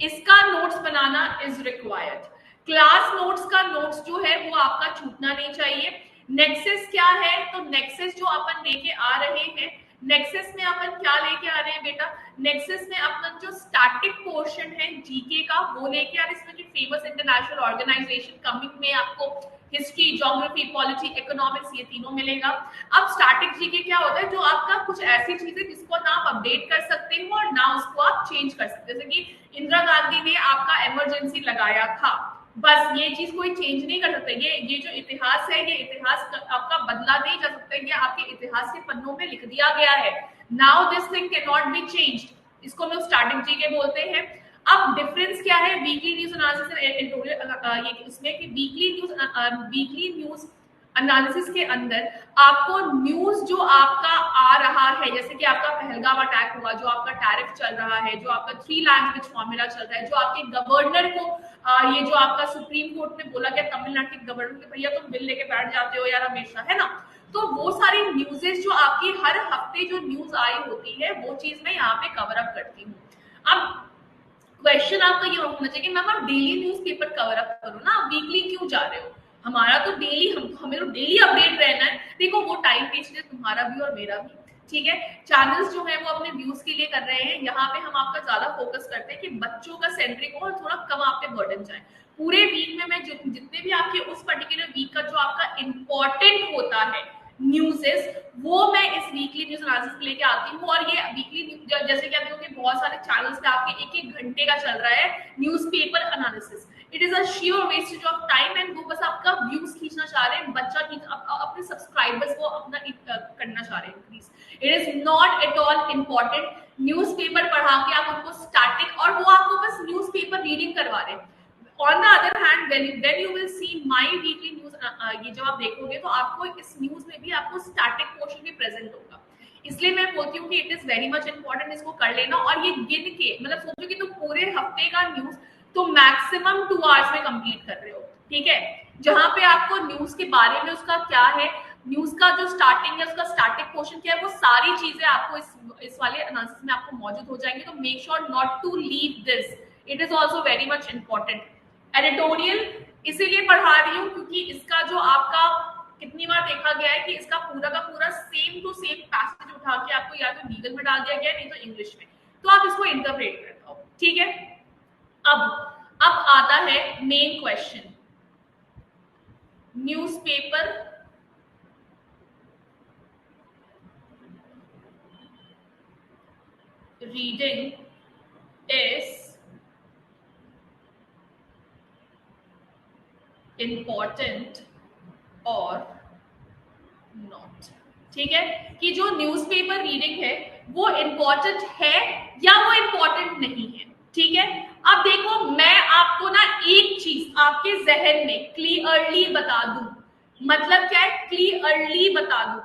इसका notes banana is required. Class notes का नोट्स जो है वो आपका छूटना नहीं चाहिए। नेक्सस क्या है? तो नेक्सस जो अपन लेके आ रहे हैं, नेक्सस में अपन क्या लेके आ रहे हैं बेटा? नेक्सस में अपन जो स्टैटिक पोर्शन है जीके का वो लेके आ रहे हैं। इसमें जो फेमस इंटरनेशनल ऑर्गेनाइजेशन कमिंग में आपको हिस्ट्री, ज्योग्राफी, पॉलिटी, इकोनॉमिक्स ये तीनों मिलेगा। अब स्टैटिक जीके क्या होता है? जो आपका कुछ ऐसी चीजें जिसको ना आप अपडेट कर सकते हो और ना उसको आप चेंज कर सकते हो। जैसे कि इंदिरा गांधी ने आपका इमरजेंसी लगाया था, बस ये चीज कोई चेंज नहीं कर सकता। ये जो इतिहास है, ये इतिहास आपका बदला नहीं जा सकता, ये आपके इतिहास के पन्नों में लिख दिया गया है। Now this thing can not be changed. इसको हम स्टैटिक जीके बोलते हैं। अब डिफरेंस क्या है वीकली न्यूज एनालिसिस एडिटोरियल ये इसमें कि वीकली न्यूज एनालिसिस के अंदर आपको न्यूज जो आपका आ रहा है, जैसे कि आपका पहलगाम अटैक हुआ, जो आपका टैरिफ चल रहा है, जो आपका 3 लैंग्वेज फॉर्मूला चल रहा है, जो आपके गवर्नर को ये जो आपका सुप्रीम कोर्ट ने बोला कि तमिलनाडु के गवर्नर के भैया तुम बिल लेके बैठ जाते हो यार हमेशा, है ना। तो वो सारी न्यूजेस जो आपकी हर हफ्ते जो न्यूज आई होती है वो चीज मैं यहाँ पे कवर अप करती हूँ। अब क्वेश्चन आपका ये होना चाहिए कि मैम आप डेली न्यूज़पेपर कवर अप करो ना, वीकली क्यों जा रहे हो? हमारा तो डेली हमें तो डेली अपडेट रहना है। देखो वो टाइम वेस्ट है तुम्हारा भी और मेरा भी। ठीक है, चैनल्स जो है वो अपने व्यूज के लिए कर रहे हैं। यहाँ पे हम आपका ज्यादा फोकस करते हैं कि बच्चों का सेंट्रिक हो और थोड़ा कम आप पे बर्डन जाए। पूरे वीक में मैं जितने भी आपके उस पर्टिकुलर वीक का जो आपका इंपॉर्टेंट होता है न्यूज़ेस, वो मैं इस वीकली न्यूज एनालिसिस लेके आती हूँ। और ये वीकली जैसे कि आप देखोगे बहुत सारे चैनल्स पे आपके एक एक घंटे का चल रहा है newspaper analysis. It is a sure wastage of time and वो बस आपका व्यूज खींचना चाह रहे हैं, बच्चा अपने सब्सक्राइबर्स को अपना करना चाह रहे हैं increase. It is not at all important. Newspaper पढ़ा के आप उनको स्टैटिक, और वो आपको बस न्यूज़पेपर रीडिंग करवा रहे हैं। On the other hand, when you will see my weekly news, ये जब आप देखोगे तो आपको इस न्यूज में भी आपको स्टैटिक पोर्शन भी प्रेजेंट होगा। इसलिए मैं बोलती हूँ कि it is very much important, इसको कर लेना। और ये गिन के मतलब सोचो कि तुम पूरे हफ्ते का न्यूज तो मैक्सिमम 2 आवर्स में कंप्लीट कर रहे हो। ठीक है, जहां पे आपको न्यूज के बारे में उसका क्या है, न्यूज का जो स्टार्टिंग है उसका स्टैटिक पोर्शन क्या है, वो सारी चीजें आपको इस वाले एनालिसिस में आपको मौजूद हो जाएंगी। तो make sure not to leave this, it is also very much important. Editorial इसीलिए पढ़ा रही हूँ क्योंकि इसका जो आपका कितनी बार देखा गया है कि इसका पूरा का पूरा सेम टू सेम पैसेज उठा के आपको या तो लीगल में डाल दिया गया नहीं तो इंग्लिश में, तो आप इसको इंटरप्रेट कर पाओ। ठीक है, अब आता है main question, newspaper reading is important और नॉट। ठीक है, कि जो न्यूज़पेपर रीडिंग है वो इम्पॉर्टेंट है या वो इम्पॉर्टेंट नहीं है। ठीक है, अब देखो मैं आपको ना एक चीज आपके जहन में क्लियरली बता दूं, मतलब क्या है क्लियरली बता दूं,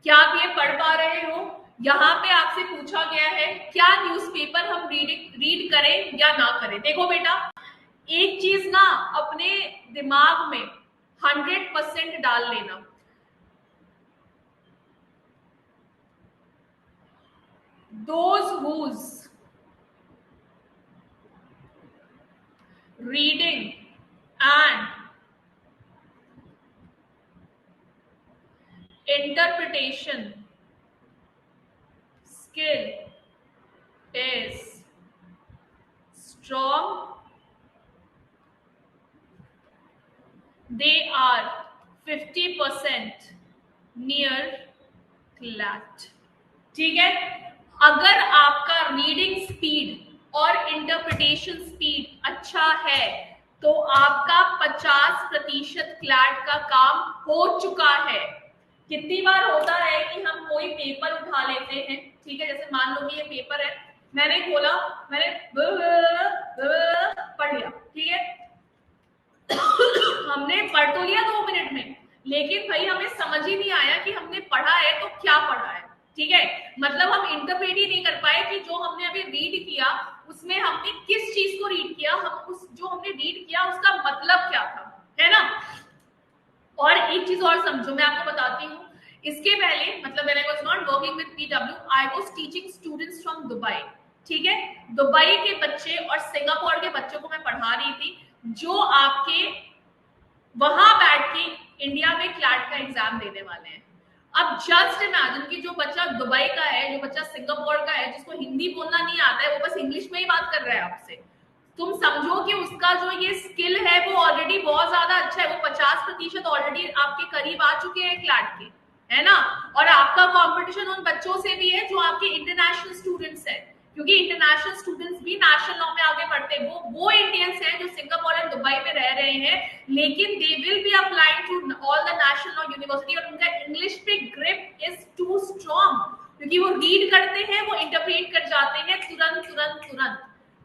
क्या आप ये पढ़ पा रहे हो? यहाँ पे आपसे पूछा गया है क्या न्यूज़पेपर हम रीड करें या ना करें। देखो बेटा, एक चीज ना अपने दिमाग में 100% डाल लेना, those whose reading and interpretation skill is strong, they are 50% near CLAT। ठीक है, अगर आपका रीडिंग स्पीड और इंटरप्रिटेशन स्पीड अच्छा है तो आपका 50% क्लैट का काम हो चुका है। कितनी बार होता है कि हम कोई पेपर उठा लेते हैं, ठीक है, जैसे मान लो कि ये पेपर है, मैंने खोला, मैंने पढ़ लिया, ठीक है हमने पढ़ तो लिया 2 मिनट में, लेकिन भाई हमें समझ ही नहीं आया कि हमने पढ़ा है तो क्या पढ़ा है। ठीक है, मतलब हम इंटरप्रेट ही नहीं कर पाए कि जो हमने अभी रीड किया उसमें हमने किस चीज को रीड किया, हम उस जो हमने रीड किया उसका मतलब क्या था, है ना। और एक चीज और समझो, मैं आपको बताती हूँ, इसके पहले मतलब when I was not working with PW I was teaching students from Dubai. ठीक है, दुबई के बच्चे और सिंगापुर के बच्चों को मैं पढ़ा रही थी जो आपके वहां बैठ के इंडिया में क्लैट का एग्जाम देने वाले हैं। अब जस्ट इमेजिन कि जो बच्चा दुबई का है, जो बच्चा सिंगापुर का है, जिसको हिंदी बोलना नहीं आता है, वो बस इंग्लिश में ही बात कर रहा है आपसे, तुम समझो कि उसका जो ये स्किल है वो ऑलरेडी बहुत ज्यादा अच्छा है, वो 50% ऑलरेडी आपके करीब आ चुके हैं क्लैट के, है ना। और आपका कंपटीशन उन बच्चों से भी है जो आपके इंटरनेशनल स्टूडेंट्स हैं, क्योंकि इंटरनेशनल स्टूडेंट्स भी नेशनल लॉ में आगे बढ़ते हैं, वो इंडियंस हैं जो सिंगापुर एंड दुबई में रह रहे हैं, लेकिन they will be applying to all the national law university, और उनका इंग्लिश पे ग्रिप इज टू स्ट्रॉन्ग, क्योंकि वो रीड करते हैं, वो इंटरप्रेट कर जाते हैं तुरंत तुरंत तुरंत,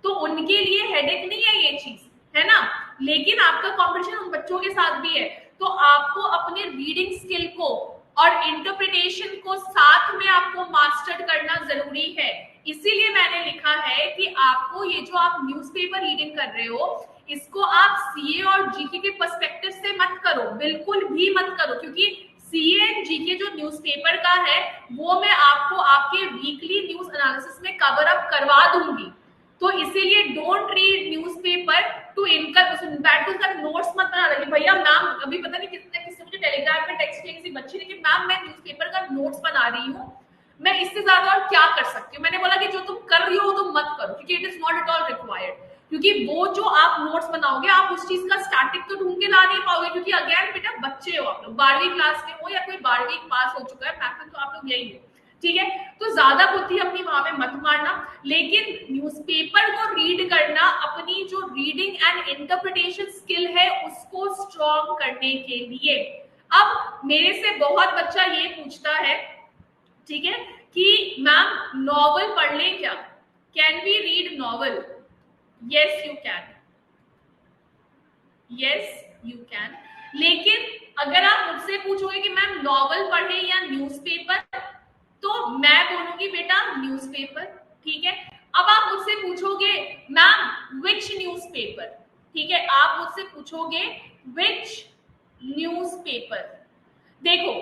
तो उनके लिए हेडेक नहीं है ये चीज, है ना। लेकिन आपका कंपटीशन उन बच्चों के साथ भी है, तो आपको अपने रीडिंग स्किल को और इंटरप्रिटेशन को साथ में आपको मास्टर करना जरूरी है। इसीलिए मैंने लिखा है कि आपको ये जो आप न्यूज़पेपर रीडिंग कर रहे हो इसको आप सीए और जीके के पर्सपेक्टिव से मत करो, बिल्कुल भी मत करो, क्योंकि सीए एंड जीके जो न्यूज़पेपर का है वो मैं आपको आपके वीकली न्यूज एनालिसिस में कवर अप करवा दूंगी, तो इसीलिए डोंट रीड न्यूज़पेपर टू इनकर नोट्स मत बना रही भैया। मैम अभी पता नहीं किसने मुझे टेलीग्राम पे टेक्स्ट किया किसी बच्ची ने कि मैम मैं न्यूज़पेपर का नोट्स बना रही हूँ, मैं इससे ज्यादा और क्या कर सकती हूँ। मैंने बोला कि जो तुम कर रही हो तुम मत करो, क्योंकि it is not at all required, क्योंकि वो जो आप नोट्स बनाओगे आप उस चीज का स्टैटिक तो ढूंढ के ला नहीं पाओगे, क्योंकि अगेन बेटा बच्चे हो आप लोग, 12वीं क्लास में हो या कोई 12वीं पास हो चुका है, मैक्सिमम तो आप लोग यही है, ठीक है। तो ज्यादा बुद्धि अपनी वहां पे मत मारना, लेकिन न्यूज़पेपर को रीड करना अपनी जो रीडिंग एंड इंटरप्रिटेशन स्किल है उसको स्ट्रॉन्ग करने के लिए। अब मेरे से बहुत बच्चा ये पूछता है, ठीक है, कि मैम नॉवल पढ़ लें क्या, can we read novel? Yes you can, yes you can, लेकिन अगर आप मुझसे पूछोगे कि मैम नॉवल पढ़े या न्यूज़पेपर, तो मैं बोलूंगी बेटा न्यूज़पेपर, ठीक है। अब आप मुझसे पूछोगे मैम विच न्यूज़पेपर, ठीक है, आप मुझसे पूछोगे विच न्यूज़पेपर, देखो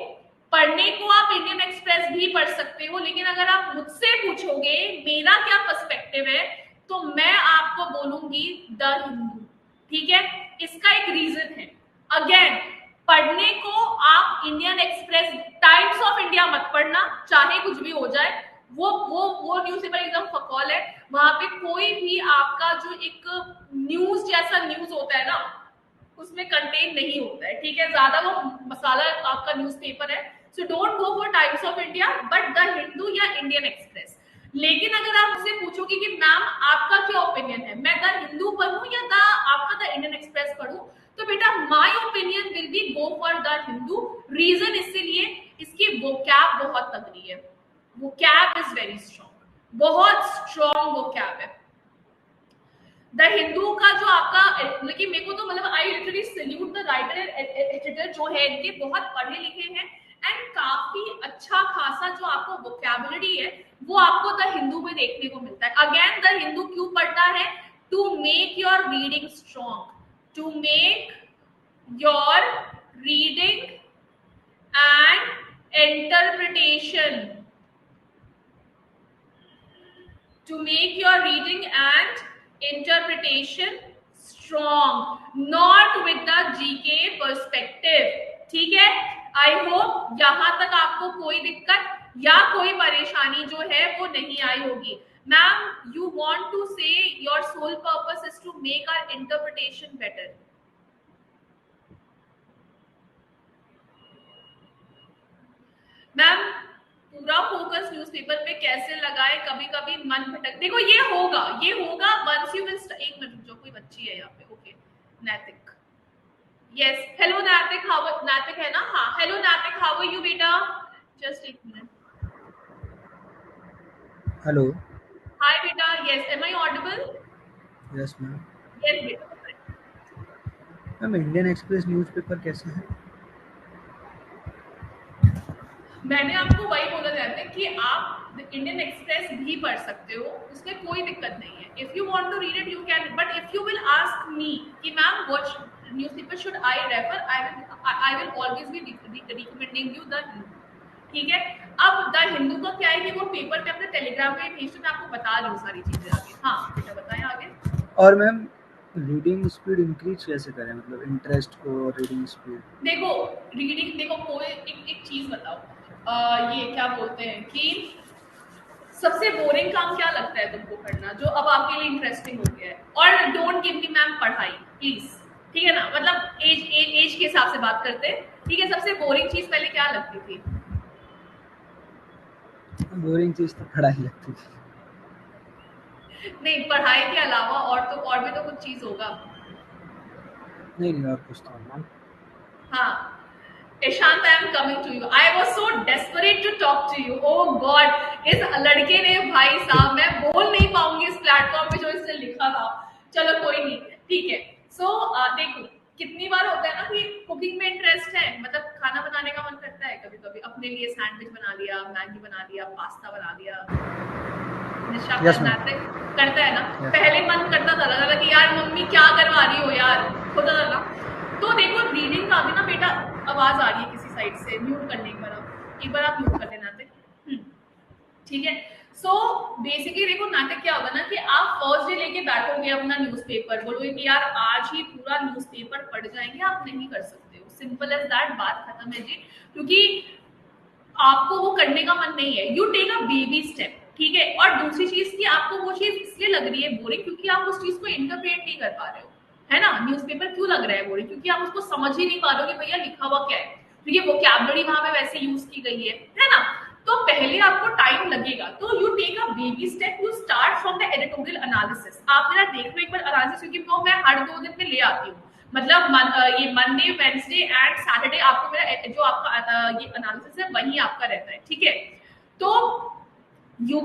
पढ़ने को आप इंडियन एक्सप्रेस भी पढ़ सकते हो, लेकिन अगर आप मुझसे पूछोगे मेरा क्या पर्सपेक्टिव है तो मैं आपको बोलूंगी द हिंदू, ठीक है। इसका एक रीजन है, अगेन पढ़ने को आप Indian express, times of India मत पढ़ना, चाहे कुछ भी हो जाए, वो न्यूज़पेपर एकदम फकौल है, वहां पे कोई भी आपका जो एक न्यूज जैसा न्यूज होता है ना उसमें कंटेन नहीं होता है, ठीक है, ज्यादा वो मसाला आपका न्यूज़पेपर है। So don't go for times of India but the Hindu या इंडियन एक्सप्रेस। लेकिन अगर आप मुझसे पूछोगे कि मैम आपका क्या ओपिनियन है, मैं द हिंदू पढ़ूं या आपका द इंडियन एक्सप्रेस पढ़ूं, तो बेटा my opinion will be go for the Hindu. Reason इसलिए इसकी वोकैब बहुत तगड़ी है, वोकैब इज वेरी स्ट्रॉन्ग, बहुत स्ट्रॉन्ग वोकैब है। द हिंदू का जो आपका, लेकिन मेरे को तो मतलब I literally salute the writer editor जो है, इनके बहुत पढ़े लिखे हैं एंड काफी अच्छा खासा जो आपको वोकैबुलरी है वो आपको द हिंदू में देखने को मिलता है। अगेन द हिंदू क्यों पढ़ना है? To make your reading strong, to make your reading and interpretation, to make your reading and interpretation strong, not with the GK perspective। ठीक है, आई होप यहां तक आपको कोई दिक्कत या कोई परेशानी जो है वो नहीं आई होगी। Ma'am, you want to say your sole purpose is to make our interpretation better. Ma'am, पूरा फोकस न्यूज़पेपर पे कैसे लगाए, कभी कभी मन भटक, देखो ये होगा वंस यू विल। एक मिनट जो कोई बच्ची है यहाँ पे, ओके नैतिक, यस, हेलो नैतिक, हाउ, नैतिक है ना? हाँ, hello Naitik, how are you बेटा? जस्ट एक मिनट, हेलो, हाय बेटा, yes, am I audible? Yes ma'am. Yes बेटा। मैम, इंडियन एक्सप्रेस न्यूज़पेपर कैसे है? मैंने आपको वही बोला जाता है कि आप इंडियन एक्सप्रेस भी पढ़ सकते हो, उसमें कोई दिक्कत नहीं है। If you want to read it you can, but if you will ask me कि ma'am what newspaper should I refer, I will always be recommending you the Hindu. ठीक है, अब द हिंदू का क्या है कि वो पेपर पे अपने टेलीग्राम पे भेजते, मैं आपको बता रही हूँ सारी चीजें आगे। हाँ बेटा बताएं आगे। और मैम, रीडिंग स्पीड इंक्रीज कैसे करें, मतलब इंटरेस्ट को रीडिंग स्पीड? देखो रीडिंग, देखो कोई एक चीज बताओ, ये क्या बोलते हैं कि सबसे बोरिंग काम क्या लगता है तुमको करना जो अब आपके लिए इंटरेस्टिंग हो गया है? और डोंट गिव मी मैम पढ़ाई प्लीज, ठीक है ना, मतलब एज के हिसाब से बात करते हैं, ठीक है। सबसे बोरिंग चीज पहले क्या लगती थी? बोरिंग चीज तो पढ़ाई लगती थी। नहीं, पढ़ाई के अलावा और भी तो कुछ चीज होगा। नहीं और कुछ तो मैम। हाँ, Ishant, I am coming to you, I was so desperate to talk to you. Oh god, इस लड़के ने, भाई साहब मैं बोल नहीं पाऊंगी इस प्लेटफॉर्म पे जो इसने लिखा था। चलो कोई नहीं, ठीक है। सो देखो कितनी बार होता है ना कि कुकिंग में इंटरेस्ट है, मतलब खाना बनाने का मन करता है, कभी कभी अपने लिए सैंडविच बना लिया, मैगी बना लिया, पास्ता बना लिया, Yes, करता है ना? Yes. पहले मन करता था कि यार मम्मी क्या करवा रही हो यार, होता था ना। तो देखो रीडिंग का भी ना बेटा, आवाज आ रही है किसी साइड से, म्यूट करने एक बार आप म्यूट कर देना, ठीक है। सो बेसिकली देखो नाटक क्या होगा ना कि आप फर्स्ट डे लेके बैठोगे अपना न्यूज़पेपर, बोलोगे कि यार आज ही पूरा न्यूज़पेपर पढ़ जाएंगे, आप नहीं कर सकते हो, सिंपल एज दैट, बात खत्म है जी। क्योंकि आपको वो करने का मन नहीं है, you take a baby step, ठीक है। और दूसरी चीज की आपको वो चीज इसलिए लग रही है बोरिंग क्योंकि आप उस चीज को इंटरप्रेट नहीं कर पा रहे हो, है ना। न्यूज़पेपर क्यों लग रहा है बोरिंग? क्योंकि आप उसको समझ ही नहीं पा रहे हो कि भैया लिखा हुआ क्या है, क्योंकि वोकैबुलरी वहां पे वैसे यूज की गई है ना। तो पहले आपको टाइम लगेगा, तो you take a baby step, you start from the editorial analysis. आप मेरा देख लो एक बार एनालिसिस, क्योंकि वो मैं हर 2 दिन में ले आती हूँ, मतलब ये मंडे, वेडनेसडे एंड सैटरडे आपको मेरा जो आपका ये एनालिसिस है वही आपका रहता है, ठीक है। तो you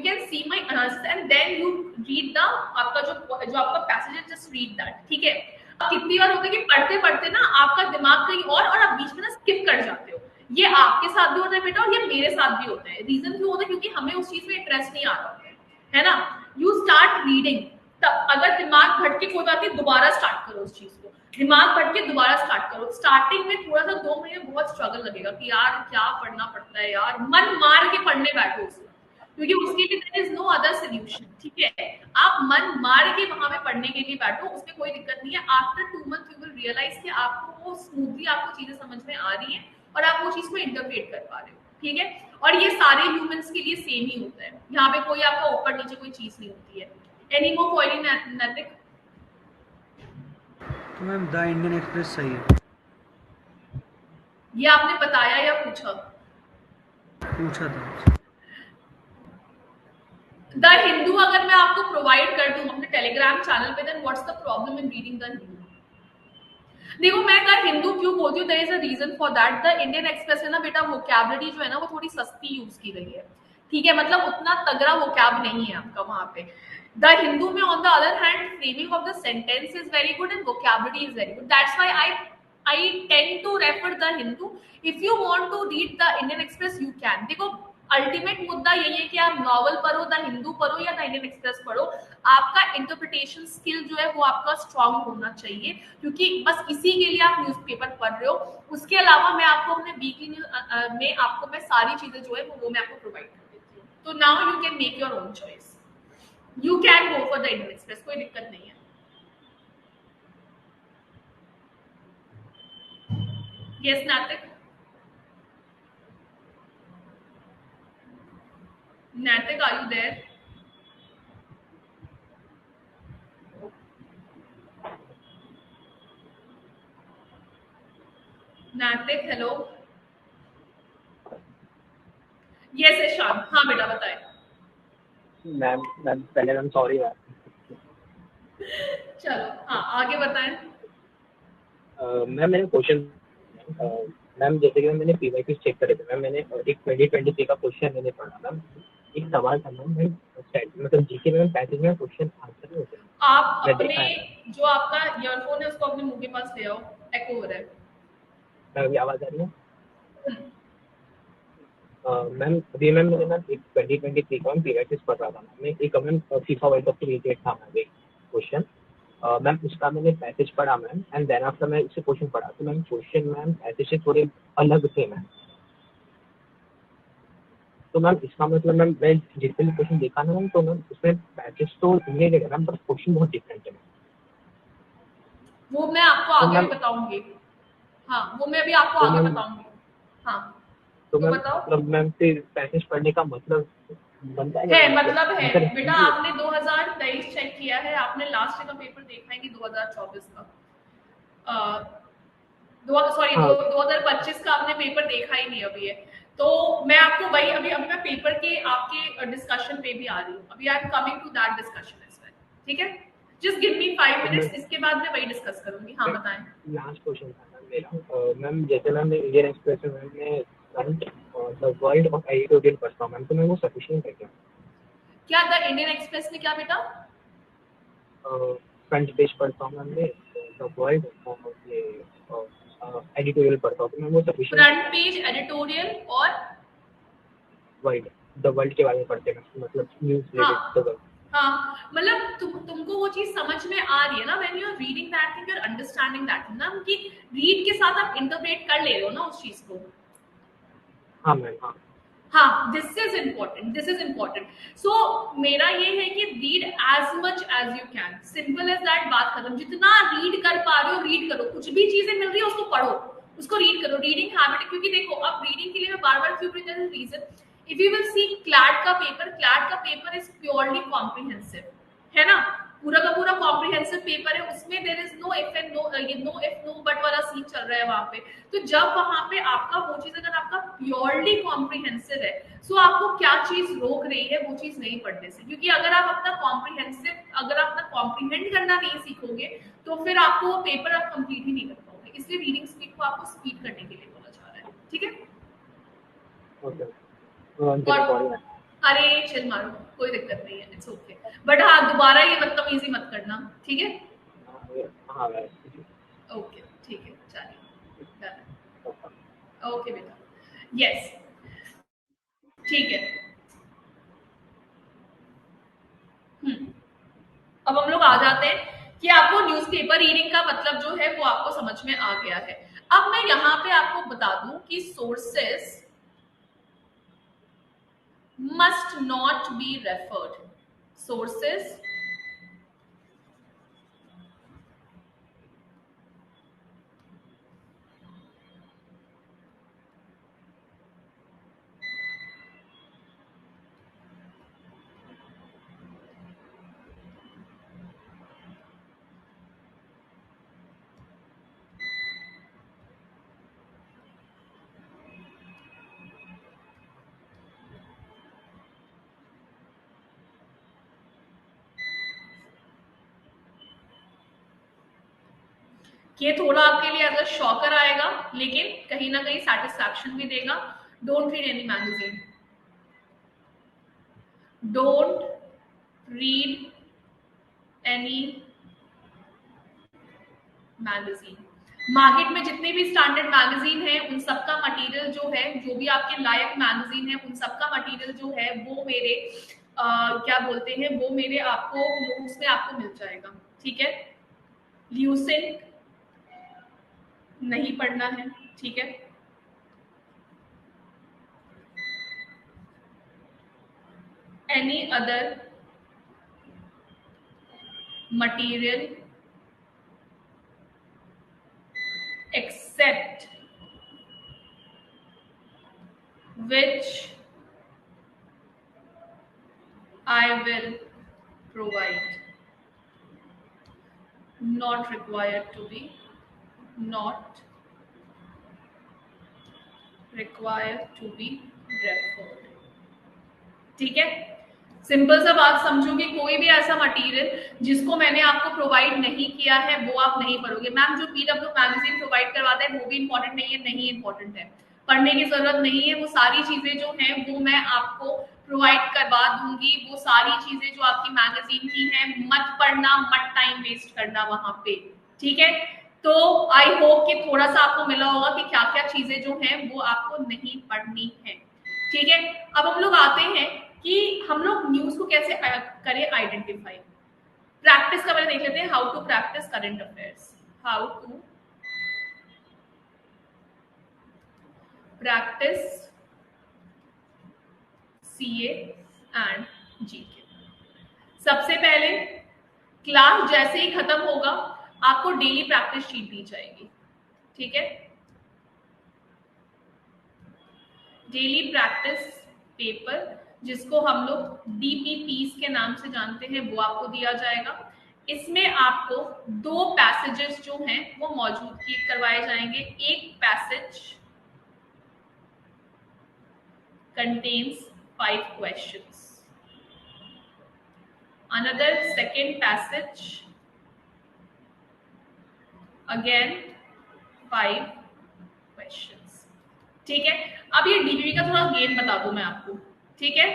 can see my analysis and then you read the आपका जो आपका पैसेज है, just read that, ठीक है। अब कितनी बार होता है कि पढ़ते पढ़ते ना आपका दिमाग कहीं और आप बीच में ना स्किप कर जाते हो। ये आपके साथ भी होता है बेटा और ये मेरे साथ भी होता है। रीजन क्यों होता है? क्योंकि हमें उस चीज में इंटरेस्ट नहीं आ रहा है ना। यू स्टार्ट रीडिंग, तब अगर दिमाग भटके कोई बात नहीं, दोबारा स्टार्ट करो उस चीज को, दिमाग भटके दोबारा स्टार्ट करो। स्टार्टिंग में थोड़ा सा 2 महीने बहुत स्ट्रगल लगेगा कि यार क्या पढ़ना पड़ता है यार, मन मार के पढ़ने बैठो उसमें, क्योंकि उसके लिए there is no other solution, ठीक है। आप मन मार के वहां पे पढ़ने के लिए बैठो, उसमें कोई दिक्कत नहीं है। After 2 month you will realise कि आपको वो स्मूथली आपको चीजें समझ में आ रही है और आप वो चीज को इंटरप्रेट कर पा रहे हो, ठीक है। और ये सारे ह्यूमंस के लिए सेम ही होता है, यहाँ पे कोई आपका ऊपर नीचे कोई चीज नहीं होती है। एनी मोर पॉइंट नैतिक? तो मैम द इंडियन एक्सप्रेस सही है? ये आपने बताया या पूछा? पूछा था। द हिंदू अगर मैं आपको प्रोवाइड कर दूं अपने टेलीग्राम चैनल पे, then what's the problem in reading the Hindu? देखो मैं द हिंदू क्यों बोलती हूँ, there is a reason for that. The Indian express है ना बेटा, वोकैबुलरी जो है ना वो थोड़ी सस्ती यूज की गई है, ठीक है, मतलब उतना तगड़ा वोकैब नहीं है आपका वहां पे। द हिंदू में on the other hand framing of the sentence is very good and vocabulary is very good, that's why I tend to refer the Hindu. If you want to read the Indian Express, you can. देखो ultimate मुद्दा यही है कि आप novel पढ़ो, the Hindu पढ़ो या the Indian express पढ़ो, आपका इंटरप्रिटेशन स्किल जो है वो आपका स्ट्रांग होना चाहिए, क्योंकि बस इसी के लिए आप न्यूज़पेपर पढ़ रहे हो। उसके अलावा मैं आपको अपने वीकली न्यूज में आपको मैं सारी चीजें जो है वो मैं आपको प्रोवाइड कर देती हूँ। तो now you can make your own choice, you can go for the Indian express, कोई दिक्कत नहीं है। Yes Natik, Natik, are you there? Natik, hello. Yes, Ishan, हाँ बेटा बताएं। मैम पहले मैम सॉरी मैम। चलो हाँ आगे बताएं। मैम मैंने क्वेश्चन मैम जैसे कि मैंने पीवाईक्यू चेक करे थे मैम, मैंने एक 2023 का क्वेश्चन मैंने पढ़ा मैम, एक सवाल था मैम, मतलब जीके में पैसेज में क्वेश्चन आंसर नहीं होते। आप अपने जो आपका ईयरफोन है उसको अपने मुंह के पास ले आओ, एको हो रहा है। मैम आवाज आ रही है? मैम अभी मैम मैंने मैम एक 2023 का पीवाईक्यू पढ़ रहा था मैं, एक ma'am FIFA world cup related था मैम एक क्वेश्चन, मैम उसका मैंने पैसेज पढ़ा मैम, एंड देन आफ्टर मैं उससे क्वेश्चन पढ़ा, तो मैम क्वेश्चन मैम पैसेज से थोड़े अलग थे मैम। तो मैम इसका मतलब मैम मैं जितने भी क्वेश्चन देखा ना मैम, तो मैम उसमें पैसेज तो रिलेटेड है मैम, पर क्वेश्चन बहुत डिफरेंट है मैम। वो मैं आपको आगे भी बताऊंगी। हाँ वो मैं अभी आपको आगे बताऊंगी। हाँ तो मैम बताओ। मतलब मैम फिर पैसेज पढ़ने का मतलब बनता है मतलब है बेटा, आपने 2023 चेक किया है, आपने लास्ट का पेपर देखा है कि 2024 का सॉरी 2025 का आपने पेपर देखा ही नहीं अभी है। तो मैं आपको वही अभी मैं पेपर के आपके डिस्कशन पे भी आ रही हूँ, अभी I am coming to that discussion as well, ठीक है? जस्ट गिव मी 5 मिनट्स, इसके बाद मैं वही डिस्कस करूंगी। हाँ बताएं। लास्ट क्वेश्चन था मेरा मैम, जैसे मैम इंडियन एक्सप्रेस में मैंने द वर्ल्ड ऑफ एडिटोरियल पढ़ता हूं मैम, तो मैं वो सफिशिएंट है क्या द इंडियन एक्सप्रेस में क्या बेटा? फ्रंट पेज पढ़ता हूं मैम, द वर्ल्ड ऑफ ये एडिटोरियल पढ़ता हूं, तो मैं वो सफिशिएंट। फ्रंट पेज एडिटोरियल और द वर्ल्ड के बारे में पढ़ते हैं मतलब न्यूज़ रिलेटेड द वर्ल्ड। हाँ मतलब तुमको वो चीज समझ में आ रही है ना, when you are reading that thing, you are understanding that thing ना, कि रीड के साथ आप इंटरप्रेट कर ले रहे हो ना उस चीज को। हाँ मैम हाँ हाँ दिस इज इम्पोर्टेंट। सो मेरा ये है कि read as much as you can, simple as that, बात खत्म। जितना रीड कर पा रहे हो रीड करो, कुछ भी चीजें मिल रही है उसको पढ़ो, उसको रीड करो, रीडिंग हैबिट। क्योंकि देखो अब रीडिंग के लिए मैं बार बार क्यों बता रही हूं, reason if you will see CLAT का पेपर इज प्योरली कॉम्प्रिहेंसिव, है ना, पूरा का पूरा कॉम्प्रिहेंसिव पेपर है, उसमें there is no if and no but वाला सीन चल रहा है वहां पे। तो जब वहां पे आपका वो चीज अगर आपका प्योरली कॉम्प्रिहेंसिव है, सो आपको क्या चीज रोक रही है वो चीज नहीं पढ़ने से, क्योंकि अगर आप अपना कॉम्प्रिहेंड करना नहीं सीखोगे तो फिर आपको वो पेपर आप कंप्लीट ही नहीं कर पाओगे। इसलिए रीडिंग स्पीड को आपको स्पीड करने के लिए बोला जा रहा है, ठीक है? अरे चिल मारो, कोई दिक्कत नहीं है, इट्स ओके। बट हाँ दोबारा ये बदतमीजी मत करना, ठीक है? ओके ठीक है, चलिए ओके बेटा, यस ठीक है। अब हम लोग आ जाते हैं कि आपको न्यूज़पेपर रीडिंग का मतलब जो है वो आपको समझ में आ गया है। अब मैं यहाँ पे आपको बता दूं कि sources must not be referred. Sources ये थोड़ा आपके लिए एज अ शॉकर आएगा, लेकिन कहीं ना कहीं सेटिस्फैक्शन भी देगा। Don't read any magazine, don't read any magazine. Market में जितने भी स्टैंडर्ड मैगजीन है उन सबका मटेरियल जो है, जो भी आपके लायक मैगजीन है उन सबका मटेरियल जो है वो मेरे क्या बोलते हैं, वो मेरे आपको उसमें आपको मिल जाएगा। ठीक है, ल्यूसेंट नहीं पढ़ना है, ठीक है। Any other material except which I will provide, not required to be, not required to be referred। ठीक है, सिंपल सा बात समझो कि कोई भी ऐसा मटेरियल जिसको मैंने आपको प्रोवाइड नहीं किया है वो आप नहीं पढ़ोगे। मैम जो पीडब्ल्यू मैगजीन प्रोवाइड करवाता है वो भी इंपॉर्टेंट नहीं है, नहीं इंपॉर्टेंट है, पढ़ने की जरूरत नहीं है। वो सारी चीजें जो हैं वो मैं आपको प्रोवाइड करवा दूंगी। वो सारी चीजें जो आपकी मैगजीन की हैं मत पढ़ना, मत टाइम वेस्ट करना वहां पे। ठीक है, तो आई होप कि थोड़ा सा आपको मिला होगा कि क्या क्या चीजें जो हैं वो आपको नहीं पढ़नी है। ठीक है, अब हम लोग आते हैं कि हम लोग न्यूज को कैसे करें आइडेंटिफाई। प्रैक्टिस का पहले देख लेते हैं, how to practise current affairs, how to practise CA and GK. सबसे पहले क्लास जैसे ही खत्म होगा आपको डेली प्रैक्टिस शीट दी जाएगी। ठीक है, डेली प्रैक्टिस पेपर जिसको हम लोग DPPs के नाम से जानते हैं वो आपको दिया जाएगा। इसमें आपको 2 पैसेजेस जो हैं वो मौजूद करवाए जाएंगे। एक passage contains 5 questions, another second passage again 5 questions। ठीक है, अब ये DPP का थोड़ा गेम बता दूं मैं आपको। ठीक है,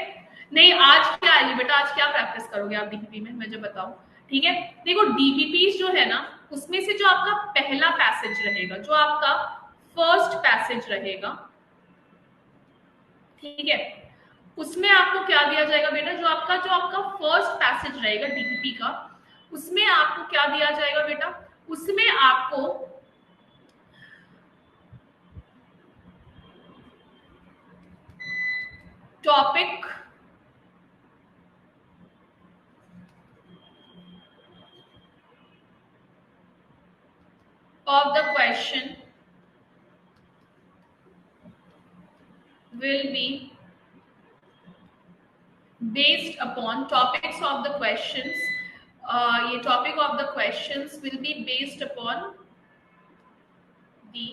नहीं आज क्या है बेटा, आज क्या प्रैक्टिस करोगे आप DPP में, मैं जब बताऊं। ठीक है, देखो DPPs जो है ना उसमें से जो आपका पहला पैसेज रहेगा, जो आपका फर्स्ट पैसेज रहेगा, ठीक है, उसमें आपको क्या दिया जाएगा बेटा, जो आपका फर्स्ट पैसेज रहेगा DPP का, उसमें आपको क्या दिया जाएगा बेटा, उसमें आपको topic of the question will be based upon topics of the questions, ये topic of the questions will be based upon the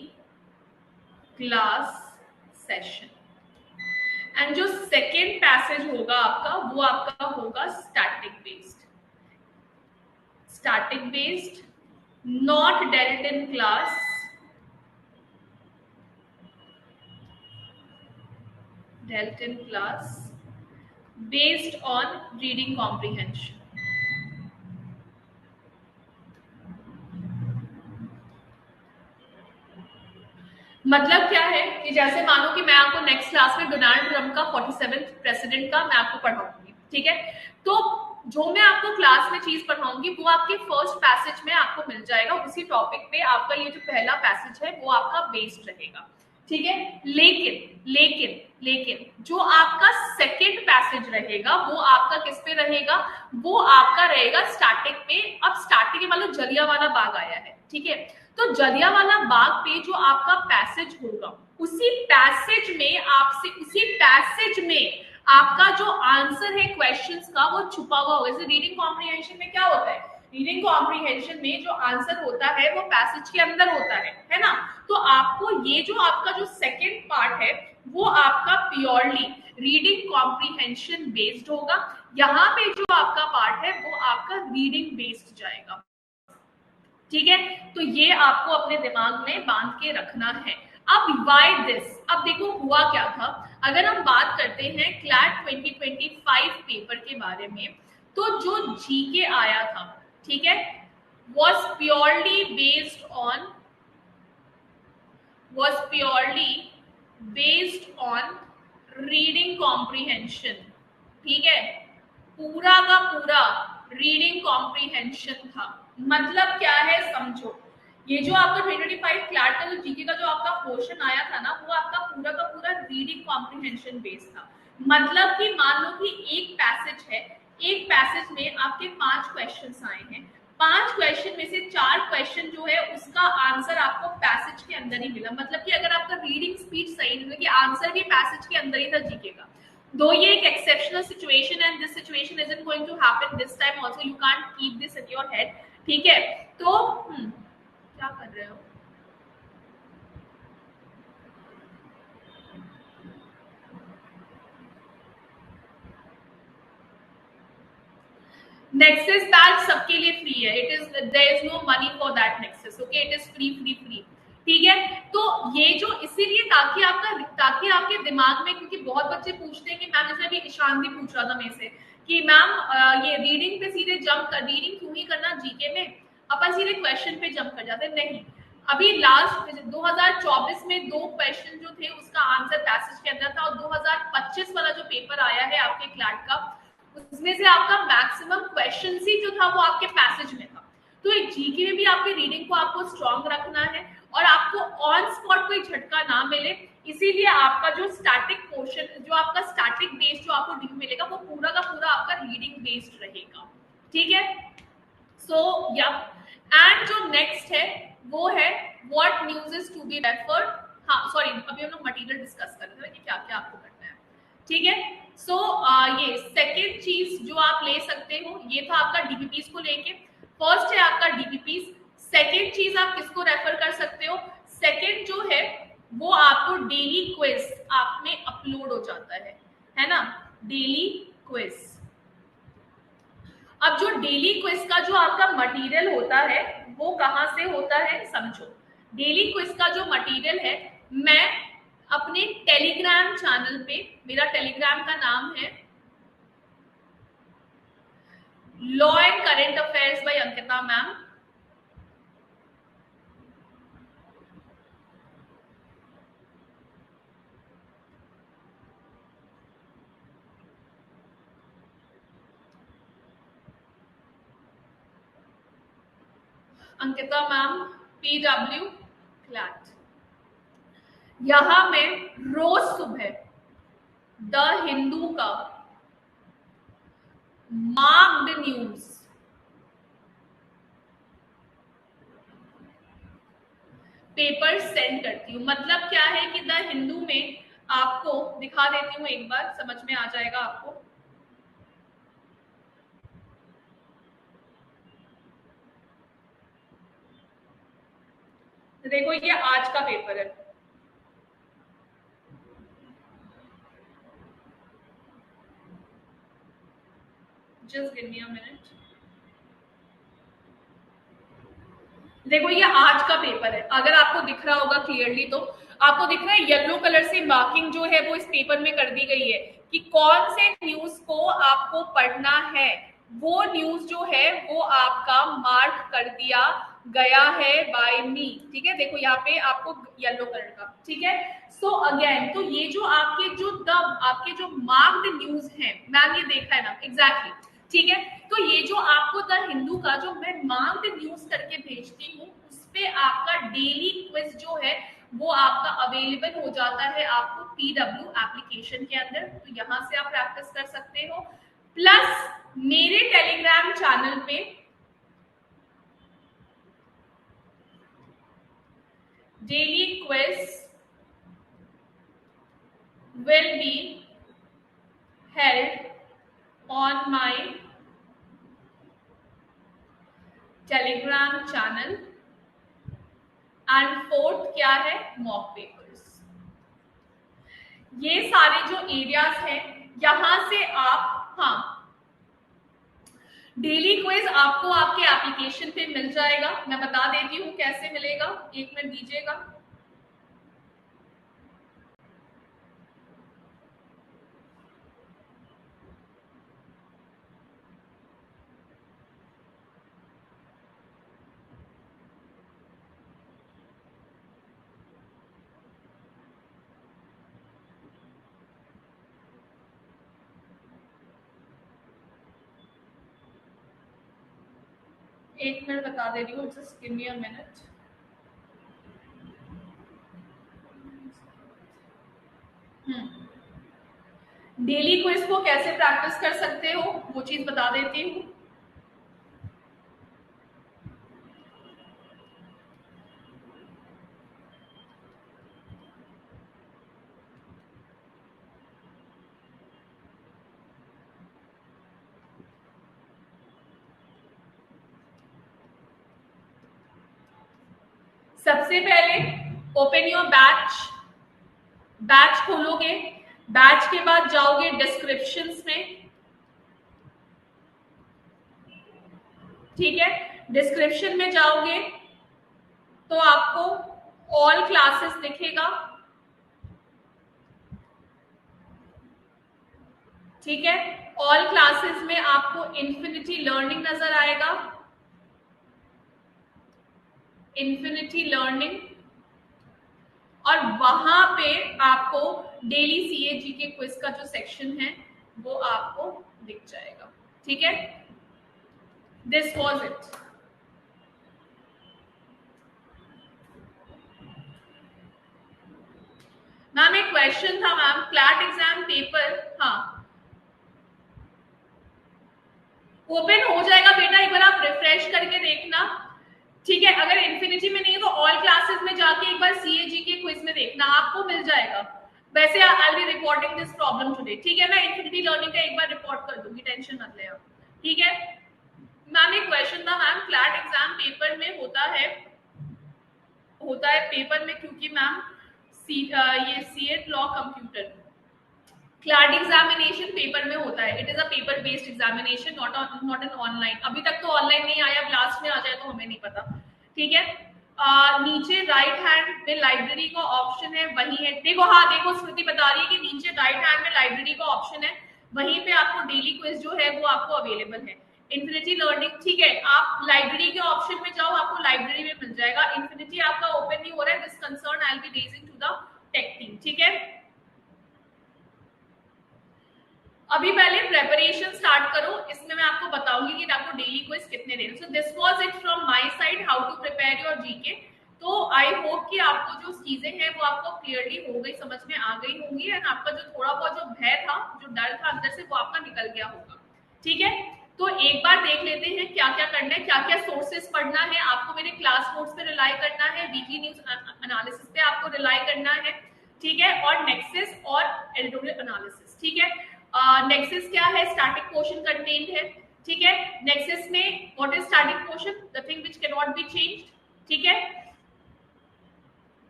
class session। And जो सेकेंड पैसेज होगा आपका वो आपका होगा static based, static based, not dealt in class, dealt in class, based on reading comprehension। मतलब क्या है कि जैसे मानो कि मैं आपको नेक्स्ट क्लास में डोनाल्ड ट्रम्प का 47th प्रेसिडेंट का मैं आपको पढ़ाऊंगी। ठीक है, तो जो मैं आपको क्लास में चीज पढ़ाऊंगी वो आपके फर्स्ट पैसेज में आपको मिल जाएगा। उसी टॉपिक पे आपका ये जो पहला पैसेज है वो आपका बेस्ड रहेगा। ठीक है, लेकिन लेकिन लेकिन जो आपका सेकेंड पैसेज रहेगा वो आपका किस पे रहेगा, वो आपका रहेगा स्टैटिक पे। अब स्टैटिक मान लो जलियांवाला बाग आया है, ठीक है, तो जलियांवाला बाग पे जो आपका पैसेज होगा उसी पैसेज में आपका जो आंसर है क्वेश्चंस का वो छुपा हुआ होगा। जैसे रीडिंग कॉम्प्रिहेंशन में क्या होता है, रीडिंग कॉम्प्रिहेंशन में जो आंसर होता है वो पैसेज के अंदर होता है ना। तो आपको ये जो आपका जो सेकेंड पार्ट है वो आपका प्योरली रीडिंग कॉम्प्रिहेंशन बेस्ड होगा। यहाँ पे जो आपका पार्ट है वो आपका रीडिंग बेस्ड जाएगा। ठीक है, तो ये आपको अपने दिमाग में बांध के रखना है। अब वाई दिस, अब देखो हुआ क्या था। अगर हम बात करते हैं क्लैट 2025 पेपर के बारे में, तो जो जीके आया था, ठीक है, was purely based on was purely based on reading comprehension. ठीक है, पूरा का पूरा रीडिंग कॉम्प्रीहेंशन था। मतलब क्या है समझो, ये जो आपका 2025 क्लैट का जो जीके का जो आपका पोर्शन आया था ना, वो आपका पूरा का पूरा रीडिंग कॉम्प्रीहेंशन बेस्ड था। मतलब कि मान लो कि एक पैसेज है, एक पैसेज में आपके 5 क्वेश्चंस आए हैं, 5 क्वेश्चन में से 4 क्वेश्चन जो है उसका आंसर आपको पैसेज के अंदर ही मिला। मतलब कि अगर आपका रीडिंग स्पीड सही नहीं, कि आंसर भी पैसेज के अंदर ही था जीके का। Though ये एक exceptional situation and this situation isn't going to happen this time also, you can't keep this in your head. ठीक है, तो क्या कर रहे हो? Nexus बैच सबके लिए फ्री है। It is, there is no money for that Nexus. Okay, it is free. ठीक है, तो ये जो इसीलिए ताकि आपके दिमाग में, क्योंकि बहुत बच्चे पूछते हैं कि मैम, जैसे अभी ईशान भी पूछ रहा था मेरे से कि मैम ये रीडिंग पे सीधे रीडिंग क्यों ही करना जीके में, अपन सीधे क्वेश्चन पे जंप कर जाते। नहीं, अभी लास्ट 2024 में 2 क्वेश्चन जो थे उसका आंसर पैसेज के अंदर था, और 2025 वाला जो पेपर आया है आपके क्लैट का, उसमें से आपका मैक्सिमम क्वेश्चन ही जो था वो आपके पैसेज में था। तो एक जीके में भी आपकी रीडिंग को आपको स्ट्रॉन्ग रखना है और आपको ऑन स्पॉट कोई झटका ना मिले, इसीलिए आपका जो स्टैटिक पोर्शन, जो आपका स्टैटिक बेस्ड जो आपको ड्यू मिलेगा, वो पूरा का पूरा आपका रीडिंग बेस्ड रहेगा। ठीक है, सो या एंड जो नेक्स्ट है वो है what news is to be referred. हाँ सॉरी, अभी हम लोग मटेरियल डिस्कस कर रहे थे कि क्या क्या आपको करना है। ठीक है, सो ये सेकेंड चीज जो आप ले सकते हो, ये था आपका डीपीपीज को लेके। फर्स्ट है आपका डीपीपीज। सेकेंड चीज आप किसको रेफर कर सकते हो, सेकेंड जो है वो आपको डेली क्विज आप में अपलोड हो जाता है ना, डेली क्विज। अब जो डेली क्विज का जो आपका मटेरियल होता है वो कहाँ से होता है समझो। डेली क्विज का जो मटेरियल है, मैं अपने टेलीग्राम चैनल पे, मेरा टेलीग्राम का नाम है law and current affairs by Ankita ma'am. Ankita ma'am PW CLAT. यहां मैं रोज सुबह द हिंदू का मार्क्ड न्यूज पेपर सेंड करती हूँ। मतलब क्या है कि द हिंदू में आपको दिखा देती हूँ, एक बार समझ में आ जाएगा आपको। देखो ये आज का पेपर है, just give me a minute. देखो ये आज का पेपर है, अगर आपको दिख रहा होगा क्लियरली तो आपको दिख रहा है येलो कलर से मार्किंग जो है वो इस पेपर में कर दी गई है कि कौन से न्यूज को आपको पढ़ना है। वो न्यूज जो है वो आपका मार्क कर दिया गया है बाय मी। ठीक है, देखो यहाँ पे आपको येलो कलर का। ठीक है, सो अगेन तो ये जो आपके जो मार्क्ड न्यूज है, मैम ये देखा है ना एग्जैक्टली। ठीक है, तो ये जो आपको द हिंदू का जो मैं मार्क्ड न्यूज करके भेजती हूँ, उस पे आपका डेली क्विज जो है वो आपका अवेलेबल हो जाता है आपको PW एप्लीकेशन के अंदर। तो यहाँ से आप प्रैक्टिस कर सकते हो। प्लस मेरे टेलीग्राम चैनल पे daily quiz will be held on my telegram channel and fourth क्या है मॉक पेपर्स। ये सारे जो एरियाज हैं यहां से आप, हाँ डेली क्विज आपको आपके एप्लीकेशन पे मिल जाएगा। मैं बता देती हूँ कैसे मिलेगा, एक मिनट दीजिएगा। एक मिनट बता दे रही हूँ, just give me a minute. Daily quiz को कैसे प्रैक्टिस कर सकते हो वो चीज बता देती हूँ। सबसे पहले ओपन योर बैच खोलोगे, बैच के बाद जाओगे डिस्क्रिप्शंस में, ठीक है। डिस्क्रिप्शन में जाओगे तो आपको ऑल क्लासेस दिखेगा, ठीक है। ऑल क्लासेस में आपको इन्फिनिटी लर्निंग नजर आएगा, इन्फिनिटी लर्निंग, और वहां पे आपको डेली सीएजी के क्विज का जो सेक्शन है वो आपको दिख जाएगा, ठीक है। This was it. मैम एक क्वेश्चन था मैम, क्लैट एग्जाम पेपर, हाँ ओपन हो जाएगा बेटा, एक बार आप रिफ्रेश करके देखना, ठीक है। अगर इन्फिनिटी में नहीं है तो ऑल क्लासेस में जाके एक बार सीएजी के क्विज में देखना, आपको मिल जाएगा। वैसे आई will be reporting this problem today, ठीक है। मैं इन्फिनिटी लर्निंग का एक बार रिपोर्ट कर दूंगी, टेंशन मत ले आप, ठीक है। मैम एक क्वेश्चन था मैम, क्लैट एग्जाम पेपर में होता है पेपर में, क्योंकि मैम ये CEAT law computer CLAT examination paper में होता है, it is a paper based examination, not an online. अभी तक तो ऑनलाइन नहीं आया, अब लास्ट में आ जाए तो हमें नहीं पता, ठीक है। नीचे राइट हैंड में लाइब्रेरी का ऑप्शन है, वही है, देखो, हाँ देखो स्मृति बता रही है कि नीचे राइट हैंड में लाइब्रेरी का ऑप्शन है, वहीं पे आपको डेली क्विज जो है वो आपको अवेलेबल है। इन्फिनिटी लर्निंग, ठीक है, आप लाइब्रेरी के ऑप्शन में जाओ, आपको लाइब्रेरी में मिल जाएगा। इन्फिनिटी आपका ओपन नहीं हो रहा है, this concern I will be raising to the tech team, ठीक है। अभी पहले प्रेपरेशन स्टार्ट करो, इसमें मैं आपको बताऊंगी कि आपको डेली क्विज कितने देने। So this was it from my side, how to prepare your GK. तो आई होप कि आपको जो चीजें हैं वो आपको क्लियरली हो गई, समझ में आ गई होंगी, एंड आपका जो थोड़ा बहुत जो भय था, जो डर था अंदर से, वो आपका निकल गया होगा, ठीक है। तो एक बार देख लेते हैं क्या क्या करना है, क्या क्या सोर्सेस पढ़ना है। आपको मेरे क्लास नोट्स पे रिलाई करना है, वीकली न्यूज एनालिसिस पे आपको रिलाई करना है, ठीक है, और नेक्सस और एडिटोरियल एनालिसिस, ठीक है। नेक्सस क्या है, स्टैटिक पोर्शन कंटेंट है, ठीक है। नेक्सस में what is static portion, the thing which can not be changed, ठीक है।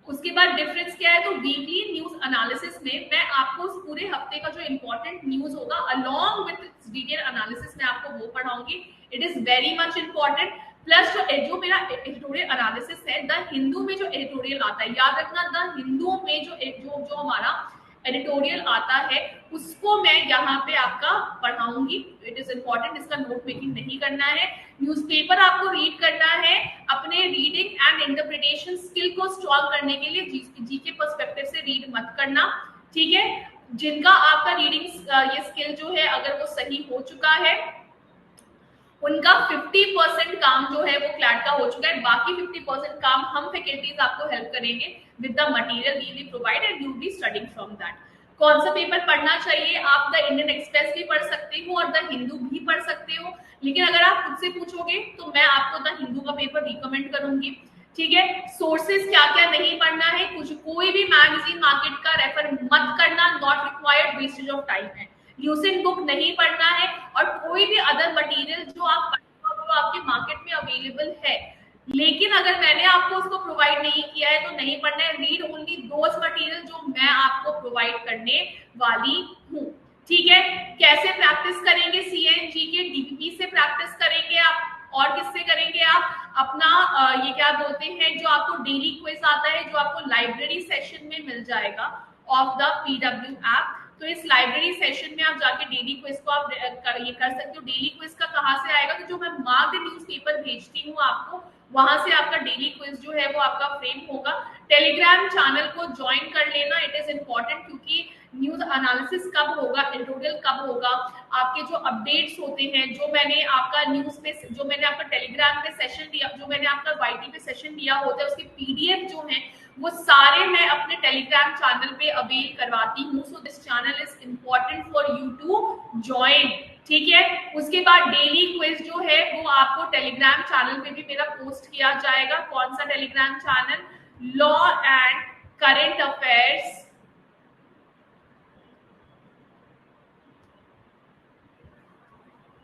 उसके बाद डिफरेंस क्या है, तो वीकली न्यूज एनालिसिस में मैं आपको उस पूरे हफ्ते का जो इंपॉर्टेंट न्यूज होगा अलोंग विद डिटेल एनालिसिस में आपको वो पढ़ाऊंगी, it is very much important. Plus जो मेरा एडिटोरियल एनालिसिस है, द हिंदू में जो एडिटोरियल आता है, याद रखना, द हिंदू में जो हमारा एडिटोरियल आता है उसको मैं यहाँ पे आपका पढ़ाऊंगी, इट इज इंपॉर्टेंट, इसका नोट मेकिंग नहीं करना है। न्यूज़पेपर आपको रीड करना है, अपने रीडिंग एंड इंटरप्रिटेशन स्किल को स्ट्रॉन्ग करने के लिए जीके पर्सपेक्टिव से रीड मत करना, ठीक है। जिनका आपका रीडिंग ये स्किल जो है अगर वो सही हो चुका है, उनका 50% काम जो है वो क्लैट का हो चुका है, बाकी 50% काम हम फैकल्टीज आपको हेल्प करेंगे with the material we will provide and you be studying from that. कौन सा पेपर पढ़ना चाहिए, आप द इंडियन एक्सप्रेस भी पढ़ सकते हो और द हिंदू भी पढ़ सकते हो, लेकिन अगर आप खुद से पूछोगे तो मैं आपको द हिंदू का पेपर रिकमेंड करूंगी, ठीक है। सोर्सेज क्या क्या नहीं पढ़ना है, कुछ कोई भी मैगजीन मार्केट का रेफर मत करना, not required, wastage of time है। ल्यूसेंट बुक नहीं पढ़ना है, और कोई भी अदर मटेरियल जो आप जो आपके मार्केट में अवेलेबल है, लेकिन अगर मैंने आपको उसको प्रोवाइड नहीं किया है तो नहीं पढ़ना है। रीड ओनली दोज मटेरियल जो मैं आपको प्रोवाइड करने वाली हूँ, ठीक है। कैसे प्रैक्टिस करेंगे, सीएनजी के डीपीपी से प्रैक्टिस करेंगे आप, और किससे करेंगे आप, अपना ये क्या बोलते हैं, जो आपको डेली क्विज आता है, जो आपको लाइब्रेरी सेशन में मिल जाएगा ऑफ द पीडब्ल्यू ऐप। तो इस लाइब्रेरी सेशन में आप जाके डेली क्विज को आप ये कर सकते हो। डेली क्विज का कहाँ से आएगा, तो जो मैं मार्क्ड न्यूज़पेपर भेजती हूँ आपको, वहां से आपका डेली क्विज जो है वो आपका फ्रेम होगा। टेलीग्राम चैनल को ज्वाइन कर लेना, इट इज इम्पोर्टेंट, क्योंकि न्यूज एनालिसिस कब होगा, एडिटोरियल कब होगा, आपके जो अपडेट्स होते हैं, जो मैंने आपका न्यूज पे, जो मैंने आपका टेलीग्राम पे सेशन दिया, जो मैंने आपका वाईटी पे सेशन दिया होता है, उसके पीडीएफ जो है वो सारे मैं अपने टेलीग्राम चैनल पे अवेल करवाती हूँ। So this channel is important for you to join, ठीक है। उसके बाद डेली क्विज जो है वो आपको टेलीग्राम चैनल पे भी मेरा पोस्ट किया जाएगा। कौन सा Telegram channel? Law and current affairs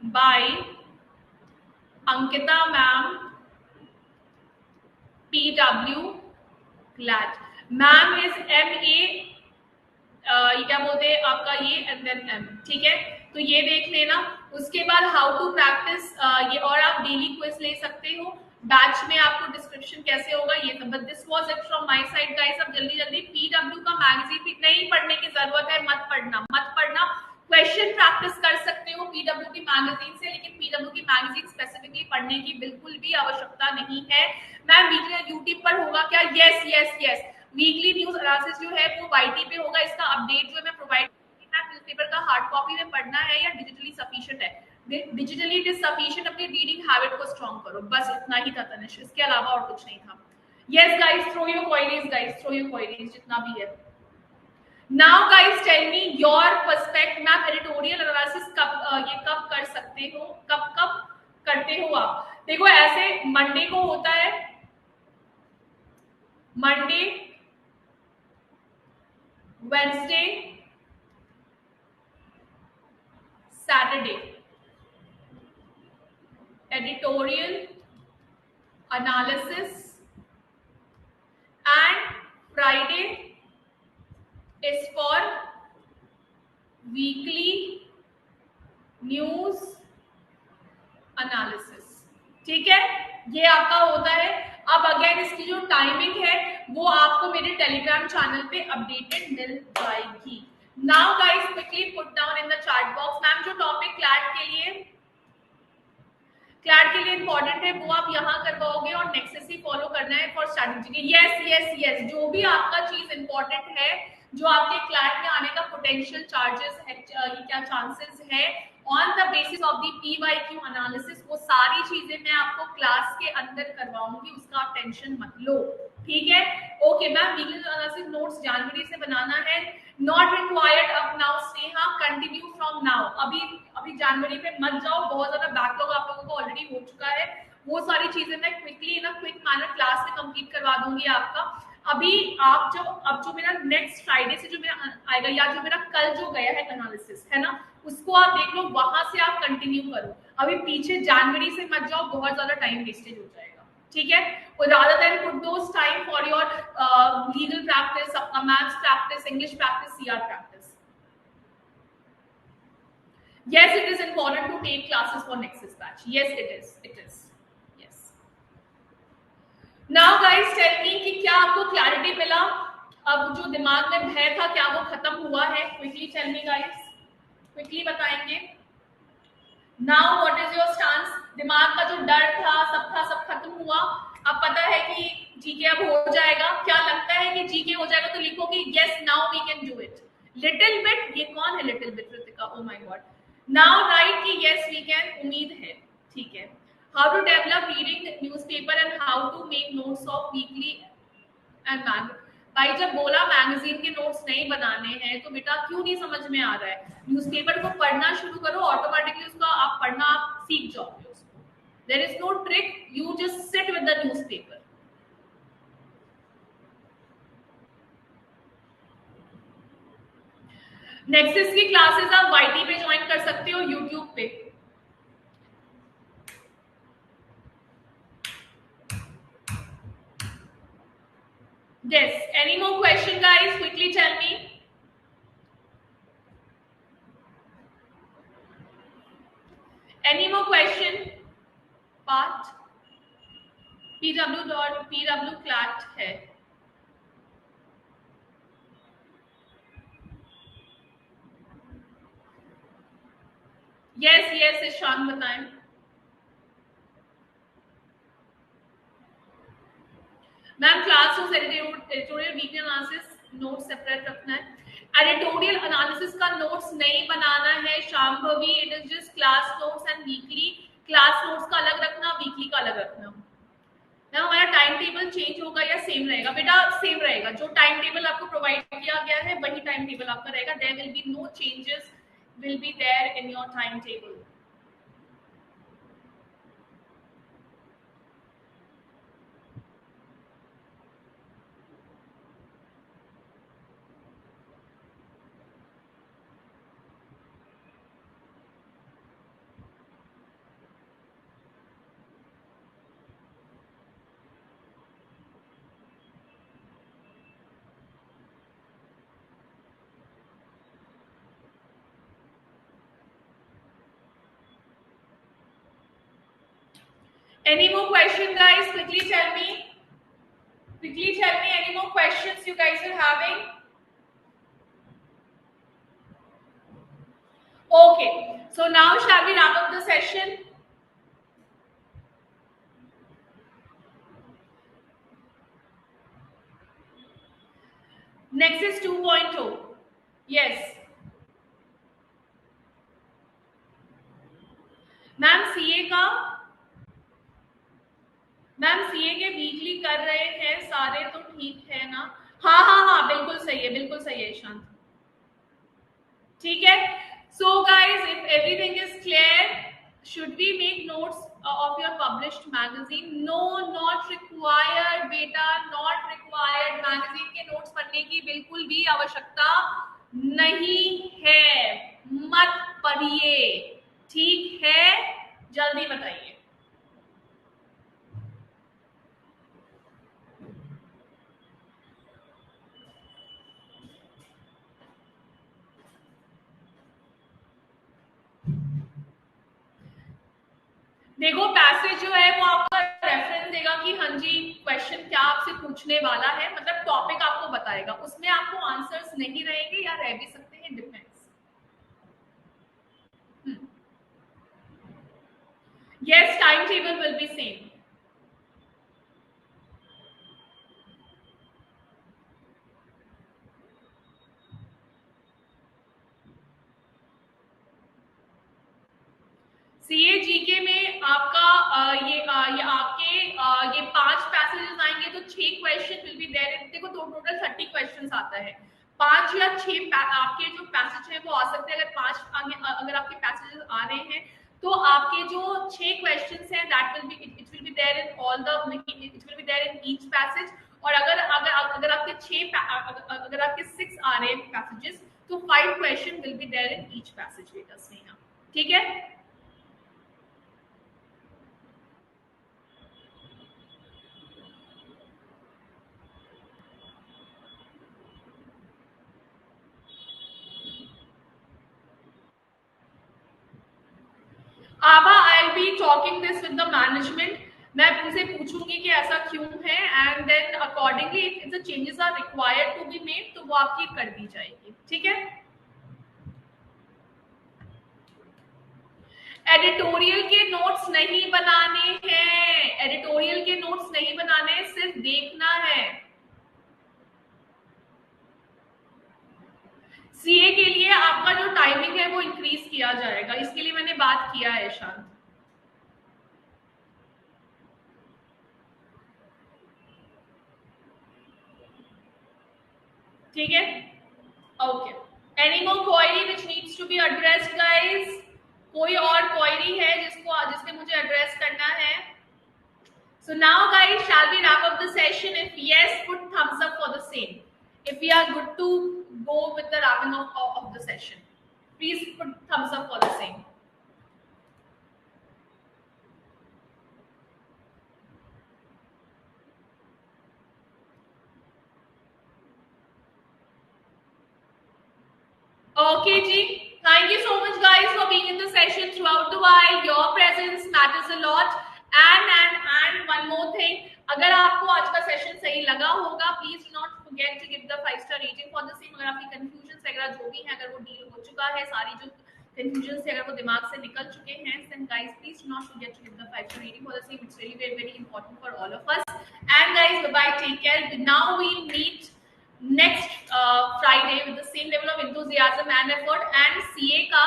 by Ankita ma'am PW CLAT. Ma'am is MA, क्या बोलते हैं आपका ये एंड देन M, ठीक है। तो ये देख लेना। उसके बाद हाउ टू प्रैक्टिस ये, और आप डेली क्विज ले सकते हो। बैच में आपको डिस्क्रिप्शन कैसे होगा ये सब, but this was it from my side guys. अब जल्दी जल्दी PW का मैगजीन भी नहीं पढ़ने की जरूरत है, मत पढ़ना मत पढ़ना। क्वेश्चन प्रैक्टिस कर सकते हो PW की मैगजीन से, लेकिन PW की मैगजीन स्पेसिफिकली पढ़ने की बिल्कुल भी आवश्यकता नहीं है। मैम वीडियो यूट्यूब पर होगा क्या? Yes yes yes, weekly news analysis जो है वो वाईटी पे होगा। इसका अपडेट जो है मैं प्रोवाइड, न्यूज़पेपर का हार्ड कॉपी में पढ़ना है या डिजिटली सफिशिएंट है? डिजिटली इट इज सफिशिएंट, अपनी रीडिंग हैबिट को स्ट्रॉन्ग करो, बस इतना ही था तनिष, इसके अलावा और कुछ नहीं था। Yes guys, throw your queries guys, throw your queries जितना भी है। Now guys tell me your perspective. Ma'am editorial analysis कब ये कब कर सकते हो, कब कब करते हो आप? देखो ऐसे मंडे को होता है, Monday, Wednesday, Saturday editorial analysis, and Friday is for weekly news analysis, ठीक है। ये आपका होता है। अब अगेन इसकी जो टाइमिंग है वो आपको मेरे टेलीग्राम चैनल पे अपडेटेड मिल जाएगी। Now guys quickly put down in the chat box. Ma'am जो टॉपिक क्लैट के लिए इंपॉर्टेंट है वो आप यहाँ करवाओगे और नेक्सस ही फॉलो करना है फॉर स्ट्रैटेजी के। यस यस यस, जो भी आपका चीज इंपॉर्टेंट है, जो आपके क्लैट में आने का पोटेंशियल चार्जेस है, क्या चांसेस है on the basis of the PYQ analysis, वो सारी चीजें मैं आपको क्लास के अंदर करवाऊंगी, उसका आप टेंशन मत लो, ठीक है। Okay ma'am, weekly analysis notes जनवरी से बनाना है, नॉट रिक्वायर्ड अब now Sneha, continue from now. अभी जनवरी पे मत जाओ, बहुत ज्यादा बैकलॉग आप लोगों को ऑलरेडी हो चुका है। वो सारी चीजें मैं क्विकली ना क्विक मैनर क्लास में कंप्लीट करवा दूंगी आपका। अभी आप जो मेरा नेक्स्ट फ्राइडे से जो मेरा आएगा, या जो मेरा कल जो गया है एनालिसिस है ना, उसको आप देख लो, वहां से आप कंटिन्यू करो। अभी पीछे जनवरी से मत जाओ, बहुत ज्यादा टाइम वेस्टेज हो जाएगा, ठीक है। rather than put those time for your legal practice, maths practice, English practice, CR practice. Yes, it is important to take classes for Nexus batch. Yes, it is. It is. Yes. Now, guys, tell me कि क्या आपको clarity मिला? अब जो दिमाग में भय था क्या वो खत्म हुआ है? Quickly tell me, guys. Quickly बताएंगे. Now, what is your stance? दिमाग का जो डर था, सब खत्म हुआ। अब पता है कि जीके अब हो जाएगा। क्या लगता है कि जीके हो जाएगा तो लिखो कि yes, now we can do it. Little bit, ये कौन है little bit? Ritika, oh my god. Now write कि yes we can, उम्मीद है, ठीक है। How to develop reading newspaper and how to make notes of weekly and magazine. भाई जब बोला मैगजीन के नोट्स नहीं बनाने हैं तो बेटा क्यों नहीं समझ में आ रहा है? न्यूज़पेपर को पढ़ना शुरू करो, ऑटोमेटिकली उसका आप पढ़ना आप सीख जाओगे उसको। There is no trick, you just sit with the newspaper. Nexus की क्लासेस आप वाईटी पे ज्वाइन कर सकते हो, यूट्यूब पे। Yes, any more question guys? Quickly tell me. Any more question? Part pw clat है। Yes, yes, ईशान बताएं। Ma'am class notes editorial weekly analysis note separate रखना है। एडिटोरियल एनालिसिस का नोट्स नहीं बनाना है Shambhavi, it is just class notes and weekly. Class notes का अलग रखना, वीकली का अलग रखना। ना हमारा टाइम टेबल चेंज होगा या सेम रहेगा? बेटा सेम रहेगा। जो टाइम टेबल आपको प्रोवाइड किया गया है वही टाइम टेबल आपका रहेगा। There will be no changes will be there in your time table. Any more question, guys? Quickly tell me. Quickly tell me any more questions you guys are having. Okay. So now shall we wrap up the session? Next is 2.0. Yes. Ma'am CA का, ma'am CA के weekly कर रहे हैं सारे तो ठीक है ना? हाँ हाँ हाँ बिल्कुल सही है, बिल्कुल सही है शांत। ठीक है। So guys if everything is clear, should we make notes of your published magazine? No, not required बेटा, नॉट रिक्वायर्ड। मैगजीन के नोट्स पढ़ने की बिल्कुल भी आवश्यकता नहीं है, मत पढ़िए। ठीक है, जल्दी बताइए। देखो पैसेज जो है वो आपका रेफरेंस देगा कि हाँ जी क्वेश्चन क्या आपसे पूछने वाला है, मतलब टॉपिक आपको बताएगा। उसमें आपको आंसर्स नहीं रहेंगे या रह भी सकते हैं, depends. Yes, time table will be same. CA GK में आपका ये आपके ये 5 पैसेजेस आएंगे तो 6 क्वेश्चन विल बी देयर। देखो टोटल 30 क्वेश्चंस आता है, 5 या 6 आपके जो पैसेज है वो आ सकते हैं। अगर 5 अगर आपके पैसेजेस आ रहे हैं तो आपके जो 6 क्वेश्चंस हैं that will be it will be there in all the it will be there in each passage. और अगर अगर अगर आपके 6 अगर आपके 6 आ रहे हैं पैसेजेस तो 5 question will be there in each passage बेटा स्नेहा। ठीक है। आभा, I'll be talking this with the management. मैं उनसे पूछूंगी कि ऐसा क्यों है and then accordingly if the changes are required to be made तो वो आपकी कर दी जाएगी। ठीक है। एडिटोरियल के नोट्स नहीं बनाने हैं, एडिटोरियल के नोट्स नहीं बनाने हैं, सिर्फ देखना है। सीए के लिए आपका जो टाइमिंग है वो इंक्रीज किया जाएगा, इसके लिए मैंने बात किया है शांत। ठीक है, okay. Any more query which needs to be addressed guys? कोई और क्वेरी है जिसके मुझे एड्रेस करना है? So now guys, shall we wrap up the session? If yes, put thumbs up for the same. If we are good to go with the wrapping up of the session, please put thumbs up for the same. Okay ji, thank you so much guys for being in the session throughout the while. Your presence matters a lot. And one more thing, अगर आपको आज का session सही लगा होगा please do not forget to give the 5-star rating for the same. अगर आपकी confusion वगैरह जो भी है अगर वो डील हो चुका है, सारी जो कंफ्यूजन से अगर वो दिमाग से निकल चुके हैं, then guys please do not forget to give the 5-star rating for the same. It's really very very important for all of us. And guys, bye, take care. Now we meet next Friday with the same level of enthusiasm and effort. And CA का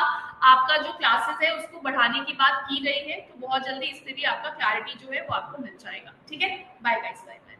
आपका जो classes है उसको बढ़ाने की बात की गई है, तो बहुत जल्दी इस पे भी आपका क्लैरिटी जो है वो आपको मिल जाएगा. ठीक है, बाय गाइस, बाय बाय.